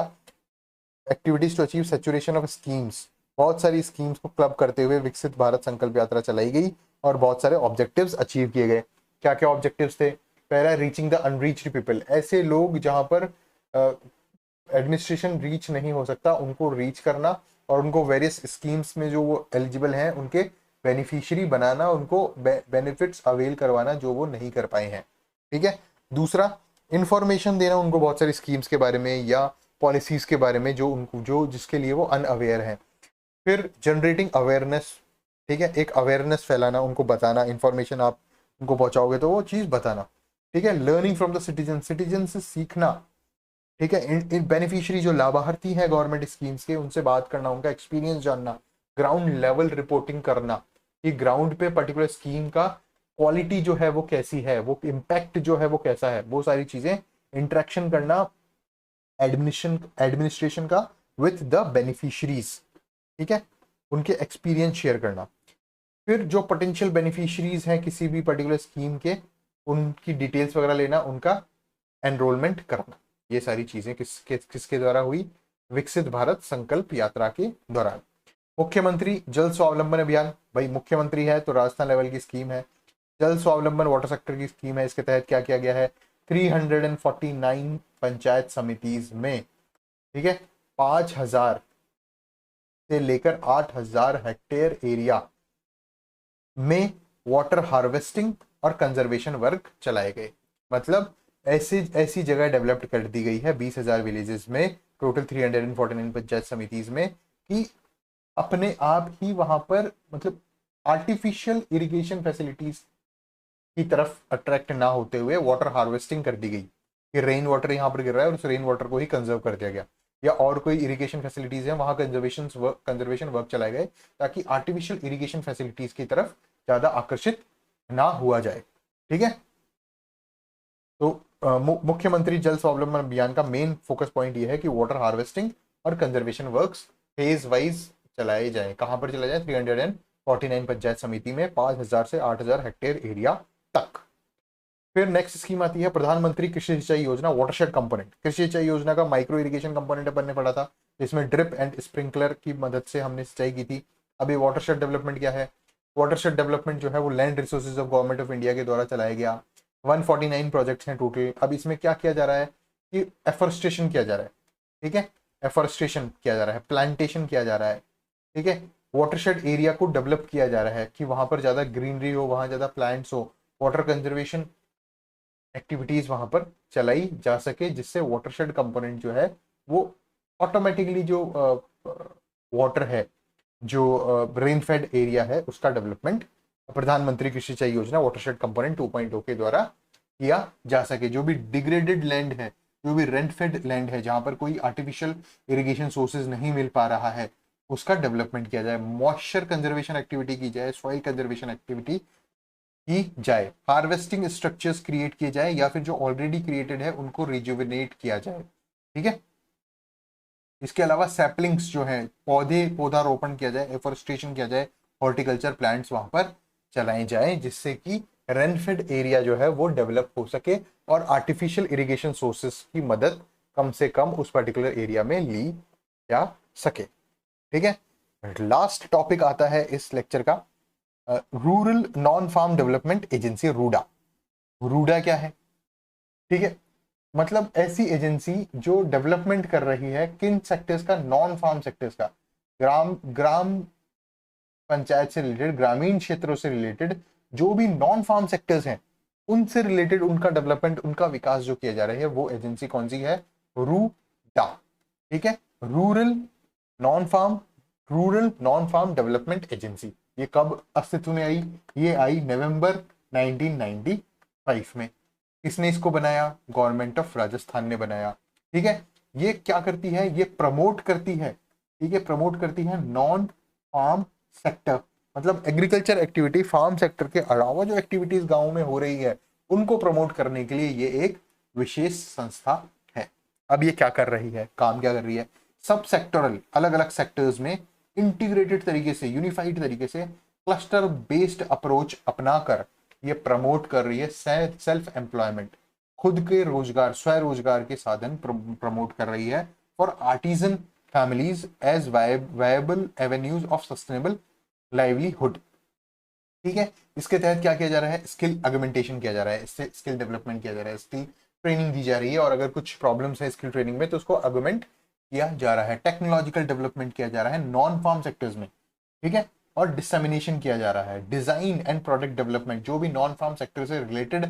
Activities to achieve saturation of schemes, बहुत सारी स्कीम्स को क्लब करते हुए विकसित भारत संकल्प यात्रा चलाई गई और बहुत सारे ऑब्जेक्टिव्स अचीव किए गए। क्या क्या ऑब्जेक्टिव्स थे? पहला, रीचिंग द अनरीच्ड पीपल, ऐसे लोग जहां पर एडमिनिस्ट्रेशन रीच नहीं हो सकता उनको रीच करना और उनको वेरियस स्कीम्स में जो वो एलिजिबल हैं उनके बेनिफिशियरी बनाना, उनको बेनिफिट्स अवेल करवाना जो वो नहीं कर पाए हैं। ठीक है, दूसरा, इंफॉर्मेशन देना उनको बहुत सारी स्कीम्स के बारे में या पॉलिसीज के बारे में जो उनको जो जिसके लिए वो अनअवेयर हैं। फिर जनरेटिंग अवेयरनेस। ठीक है, एक अवेयरनेस फैलाना, उनको बताना, इंफॉर्मेशन आप उनको पहुंचाओगे तो वो चीज़ बताना। ठीक है, learning from the citizen, citizen से सीखना। ठीक है, इन बेनिफिशियरी जो लाभार्थी हैं गवर्नमेंट स्कीम्स के, उनसे बात करना, उनका एक्सपीरियंस जानना, ग्राउंड लेवल रिपोर्टिंग करना कि ग्राउंड पे पर्टिकुलर स्कीम का क्वालिटी जो है वो कैसी है, वो इम्पैक्ट जो है वो कैसा है, वो सारी चीजें इंटरेक्शन करना एडमिनिस्ट्रेशन का विथ द बेनिफिशरीज। ठीक है, उनके एक्सपीरियंस शेयर करना। फिर जो पोटेंशियल बेनिफिशरीज हैं किसी भी पर्टिकुलर स्कीम के, उनकी डिटेल्स वगैरह लेना, उनका एनरोलमेंट करना। ये सारी चीजें किसके द्वारा हुई? विकसित भारत संकल्प यात्रा के दौरान। मुख्यमंत्री जल स्वावलंबन अभियान, भाई मुख्यमंत्री है तो राजस्थान लेवल की स्कीम है। जल स्वावलंबन वाटर सेक्टर की स्कीम है। इसके तहत क्या किया गया है? 349 पंचायत समितिज में, ठीक है, 5,000 से लेकर 8,000 हेक्टेयर एरिया में वाटर हार्वेस्टिंग और कंजर्वेशन वर्क चलाए गए। मतलब ऐसी जगह डेवलप्ड कर दी गई है 20,000 विलेजेस में, टोटल 349 पंचायत समितिज में, कि अपने आप ही वहां पर मतलब आर्टिफिशियल इरिगेशन फैसिलिटीज की तरफ अट्रैक्ट ना होते हुए वाटर हार्वेस्टिंग कर दी गई कि रेन वाटर यहाँ पर गिर रहा है और उस रेन वाटर को ही कंजर्व कर दिया गया, या और कोई इरिगेशन फैसिलिटीज है वहां कंजर्वेशन वर्क चलाए गए ताकि आर्टिफिशियल इरिगेशन फैसिलिटीज की तरफ ज्यादा आकर्षित ना हुआ जाए। ठीक है, तो मुख्यमंत्री जल स्वावलंबन अभियान का मेन फोकस पॉइंट ये है कि वाटर हार्वेस्टिंग और कंजर्वेशन वर्क्स फेज वाइज चलाए जाए। कहां पर चलाए जाए? 349 पंचायत समिति में 5,000 से 8,000 हेक्टेयर एरिया तक। फिर नेक्स्ट स्कीम आती है प्रधानमंत्री कृषि सिंचाई योजना वाटरशेड कंपोनेंट। कृषि सिंचाई योजना का माइक्रो इरिगेशन कंपोनेंट अपन ने पढ़ा था, जिसमें ड्रिप एंड स्प्रिंकलर की मदद से हमने सिंचाई की थी। अभी वाटरशेड डेवलपमेंट क्या है? वाटरशेड डेवलपमेंट जो है वो land resources of government of India के द्वारा चलाया गया। 149 प्रोजेक्ट्स हैं टोटल। अब इसमें क्या किया जा रहा है कि एफॉरेस्टेशन किया जा रहा है। ठीक है, एफॉरेस्टेशन किया जा रहा है, प्लांटेशन किया जा रहा है। ठीक है, वाटरशेड एरिया को डेवलप किया जा रहा है कि वहां पर ज्यादा ग्रीनरी हो, वहां ज्यादा प्लांट्स हो, वाटर कंजर्वेशन एक्टिविटीज वहां पर चलाई जा सके, जिससे वाटरशेड कंपोनेंट जो है वो ऑटोमेटिकली जो वाटर है, जो रेनफेड एरिया है, उसका डेवलपमेंट प्रधानमंत्री कृषि सिंचाई योजना वाटरशेड कंपोनेंट 2.0 के द्वारा किया जा सके। जो भी डिग्रेडेड लैंड है, जो भी रेनफेड लैंड है, जहां पर कोई आर्टिफिशियल इरिगेशन सोर्सेज नहीं मिल पा रहा है, उसका डेवलपमेंट किया जाए, मॉइस्चर कंजर्वेशन एक्टिविटी की जाए, सॉइल कंजर्वेशन एक्टिविटी की जाए, हार्वेस्टिंग स्ट्रक्चर्स क्रिएट किए जाए, या फिर जो ऑलरेडी क्रिएटेड है उनको रिजुविनेट किया जाए। ठीक है, इसके अलावा सैपलिंग्स जो है, पौधारोपण किया जाए, एफॉरेस्टेशन किया जाए, हॉर्टिकल्चर प्लांट्स वहां पर चलाए जाए, जिससे कि रेनफेड एरिया जो है वो डेवलप हो सके और आर्टिफिशियल इरिगेशन सोर्सेस की मदद कम से कम उस पर्टिकुलर एरिया में ली जा सके। ठीक है, लास्ट टॉपिक आता है इस लेक्चर का, rural non farm development agency, Ruda. Ruda क्या है? ठीक है, मतलब ऐसी एजेंसी जो डेवलपमेंट कर रही है किन सेक्टर्स का? नॉन फार्म सेक्टर्स का, ग्राम ग्राम पंचायत से रिलेटेड, ग्रामीण क्षेत्रों से रिलेटेड जो भी नॉन फार्म सेक्टर्स हैं उनसे रिलेटेड उनका डेवलपमेंट, उनका विकास जो किया जा रहा है, वो एजेंसी कौन सी है? रूडा। ठीक है, rural non farm, rural non farm development agency. ये कब अस्तित्व में आई? ये आई नवंबर 1995 में। किसने इसको बनाया? गवर्नमेंट ऑफ राजस्थान ने बनाया। ठीक है, ये क्या करती है? ये प्रमोट करती है, ठीक है, प्रमोट करती है नॉन फार्म सेक्टर, मतलब एग्रीकल्चर एक्टिविटी, फार्म सेक्टर के अलावा जो एक्टिविटीज गांव में हो रही है उनको प्रमोट करने के लिए ये एक विशेष संस्था है। अब ये क्या कर रही है, काम क्या कर रही है? सब सेक्टरल, अलग अलग सेक्टर्स में इंटीग्रेटेड तरीके से, यूनिफाइड तरीके से, क्लस्टर बेस्ड अप्रोच अपनाकर ये प्रमोट कर रही है सेल्फ एम्प्लॉयमेंट, खुद के रोजगार, स्वरोजगार के साधन प्रमोट कर रही है for artisan families as viable avenues of sustainable livelihood. ठीक है, इसके तहत क्या किया जा रहा है? स्किल अगमेंटेशन किया जा रहा है, इससे स्किल डेवलपमेंट किया जा रहा है, स्किल ट्रेनिंग दी जा रही है, और अगर कुछ प्रॉब्लम्स है स्किल ट्रेनिंग में तो उसको अगमेंट किया जा रहा है, टेक्नोलॉजिकल डेवलपमेंट किया जा रहा है नॉन फार्म सेक्टर्स में। ठीक है, और डिसमिनेशन किया जा रहा है, डिजाइन एंड प्रोडक्ट डेवलपमेंट, जो भी नॉन फार्म सेक्टर से रिलेटेड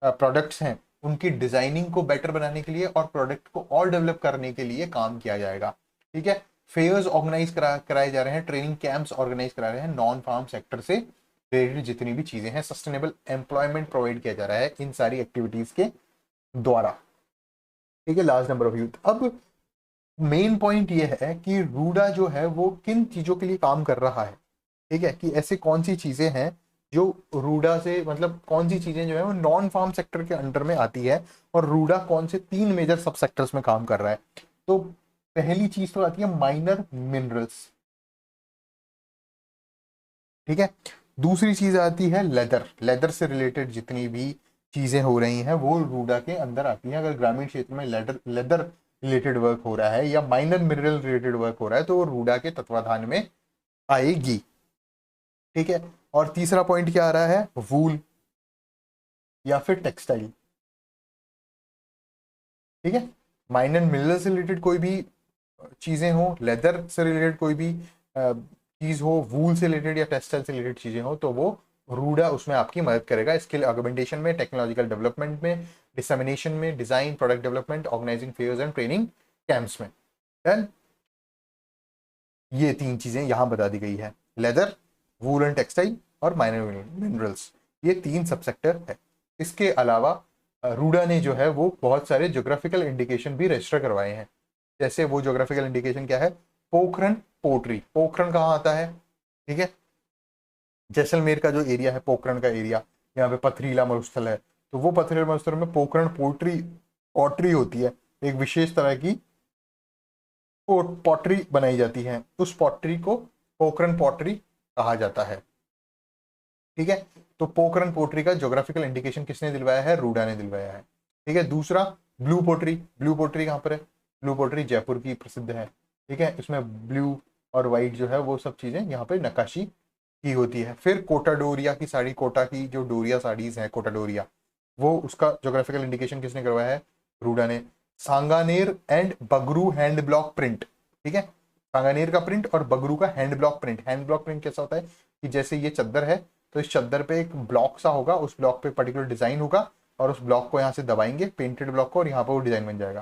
प्रोडक्ट्स हैं उनकी डिजाइनिंग को बेटर बनाने के लिए और प्रोडक्ट को और डेवलप करने के लिए काम किया जाएगा। ठीक है, फेयर्स ऑर्गेनाइज कराए जा रहे हैं, ट्रेनिंग कैंप्स ऑर्गेनाइज करा रहे हैं, नॉन फार्म सेक्टर से रिलेटेड जितनी भी चीजें हैं, सस्टेनेबल एम्प्लॉयमेंट प्रोवाइड किया जा रहा है इन सारी एक्टिविटीज के द्वारा। ठीक है, लास्ट नंबर ऑफ यूथ। अब मेन पॉइंट ये है कि रूडा जो है वो किन चीजों के लिए काम कर रहा है। ठीक है, कि ऐसी कौन सी चीजें हैं जो रूडा से, मतलब कौन सी चीजें जो है वो नॉन फार्म सेक्टर के अंडर में आती है, और रूडा कौन से 3 मेजर सब सेक्टर्स में काम कर रहा है। तो पहली चीज तो आती है माइनर मिनरल्स। ठीक है, दूसरी चीज आती है लेदर, लेदर से रिलेटेड जितनी भी चीजें हो रही हैं वो रूडा के अंदर आती हैं। अगर ग्रामीण क्षेत्र में लेदर रिलेटेड वर्क हो रहा है या माइनर मिनरल रिलेटेड वर्क हो रहा है तो वो रूडा के तत्वाधान में आएगी। ठीक है, और तीसरा पॉइंट क्या आ रहा है? वूल या फिर टेक्सटाइल। ठीक है, माइनर मिनरल से रिलेटेड कोई भी चीजें हो, लेदर से रिलेटेड कोई भी चीज हो, वूल से रिलेटेड या टेक्सटाइल से रिलेटेड चीजें हो, तो वो रूडा उसमें आपकी मदद करेगा, स्किल ऑगमेंटेशन में, टेक्नोलॉजिकल डेवलपमेंट में, डिसमिनेशन में, design, product development, organizing fairs and training camps में। देन ये 3 चीजें यहां बता दी गई है, लेदर, वूल एंड टेक्सटाइल और माइनर मिनरल्स, ये 3 सब सेक्टर है। इसके अलावा रूडा ने जो है वो बहुत सारे ज्योग्राफिकल इंडिकेशन भी रजिस्टर करवाए हैं। जैसे वो ज्योग्राफिकल इंडिकेशन क्या है? पोखरन पोर्ट्री। पोखरन कहाँ आता है? ठीक है, जैसलमेर का जो एरिया है, पोखरन का एरिया, यहाँ पे पथरीला मरुस्थल है, तो वो पथरीला मरुस्थल में पोखरन पोर्ट्री पॉटरी होती है, एक विशेष तरह की पॉटरी बनाई जाती है, उस पॉटरी को पोखरन पॉटरी कहा जाता है। ठीक है, तो पोखरन पोट्री का ज्योग्राफिकल इंडिकेशन किसने दिलवाया है? रूडा ने दिलवाया है। ठीक है, दूसरा ब्लू पोट्री। ब्लू पोट्री कहाँ पर है? ब्लू पोट्री जयपुर की प्रसिद्ध है। ठीक है, इसमें ब्लू और व्हाइट जो है वो सब चीजें यहाँ पे नक्काशी की होती है। फिर कोटा डोरिया की साड़ी, कोटा की जो डोरिया साड़ीज है, कोटा डोरिया, वो उसका ज्योग्राफिकल इंडिकेशन किसने करवाया है? रूडा ने। Sanganer and Bagru hand block print. ठीक है, सांगानेर का प्रिंट और बगरू का hand block print. Hand block print कैसा होता है कि जैसे ये चद्दर है तो इस चद्दर पे एक ब्लॉक सा होगा, उस ब्लॉक पे पर्टिकुलर डिजाइन होगा, और उस ब्लॉक को यहाँ से दबाएंगे, पेंटेड ब्लॉक को, और यहाँ पर वो डिजाइन बन जाएगा।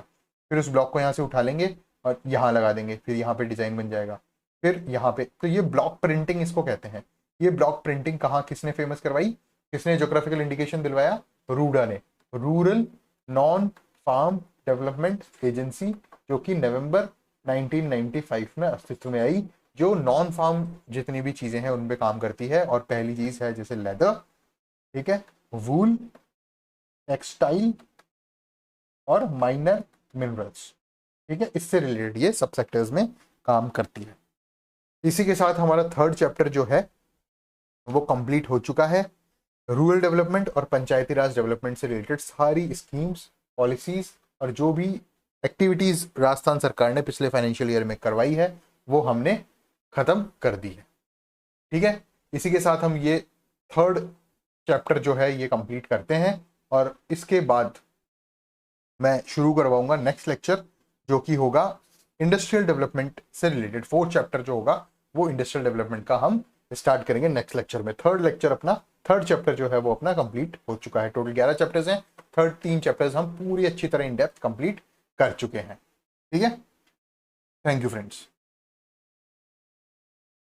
फिर उस ब्लॉक को यहाँ से उठा लेंगे और यहाँ लगा देंगे, फिर यहाँ पे डिजाइन बन जाएगा, फिर यहाँ पे। तो ये ब्लॉक प्रिंटिंग इसको कहते हैं। ये ब्लॉक प्रिंटिंग कहाँ, किसने फेमस करवाई, किसने ज्योग्राफिकल इंडिकेशन दिलवाया? रूडा ने। Rural non farm development agency, जो कि नवंबर 1995 में अस्तित्व में आई, जो नॉन फार्म जितनी भी चीजें हैं उन पे काम करती है। और पहली चीज है जैसे लेदर, ठीक है, वूल, टेक्सटाइल और माइनर मिनरल्स। ठीक है, इससे रिलेटेड ये सब सेक्टर्स में काम करती है। इसी के साथ हमारा 3rd चैप्टर जो है वो कंप्लीट हो चुका है। रूरल डेवलपमेंट और पंचायती राज डेवलपमेंट से रिलेटेड सारी स्कीम्स, पॉलिसीज और जो भी एक्टिविटीज राजस्थान सरकार ने पिछले फाइनेंशियल ईयर में करवाई है वो हमने खत्म कर दी है। ठीक है, इसी के साथ हम ये थर्ड चैप्टर जो है ये कंप्लीट करते हैं और इसके बाद मैं शुरू करवाऊंगा नेक्स्ट लेक्चर जो कि होगा इंडस्ट्रियल डेवलपमेंट से रिलेटेड। फोर्थ चैप्टर जो होगा वो इंडस्ट्रियल डेवलपमेंट का हम स्टार्ट करेंगे नेक्स्ट लेक्चर में। थर्ड चैप्टर जो है वो अपना कंप्लीट हो चुका है। टोटल 11 चैप्टर्स हैं, थर्ड 3 चैप्टर्स हम पूरी अच्छी तरह इन डेप्थ कंप्लीट कर चुके हैं। ठीक है, थैंक यू फ्रेंड्स।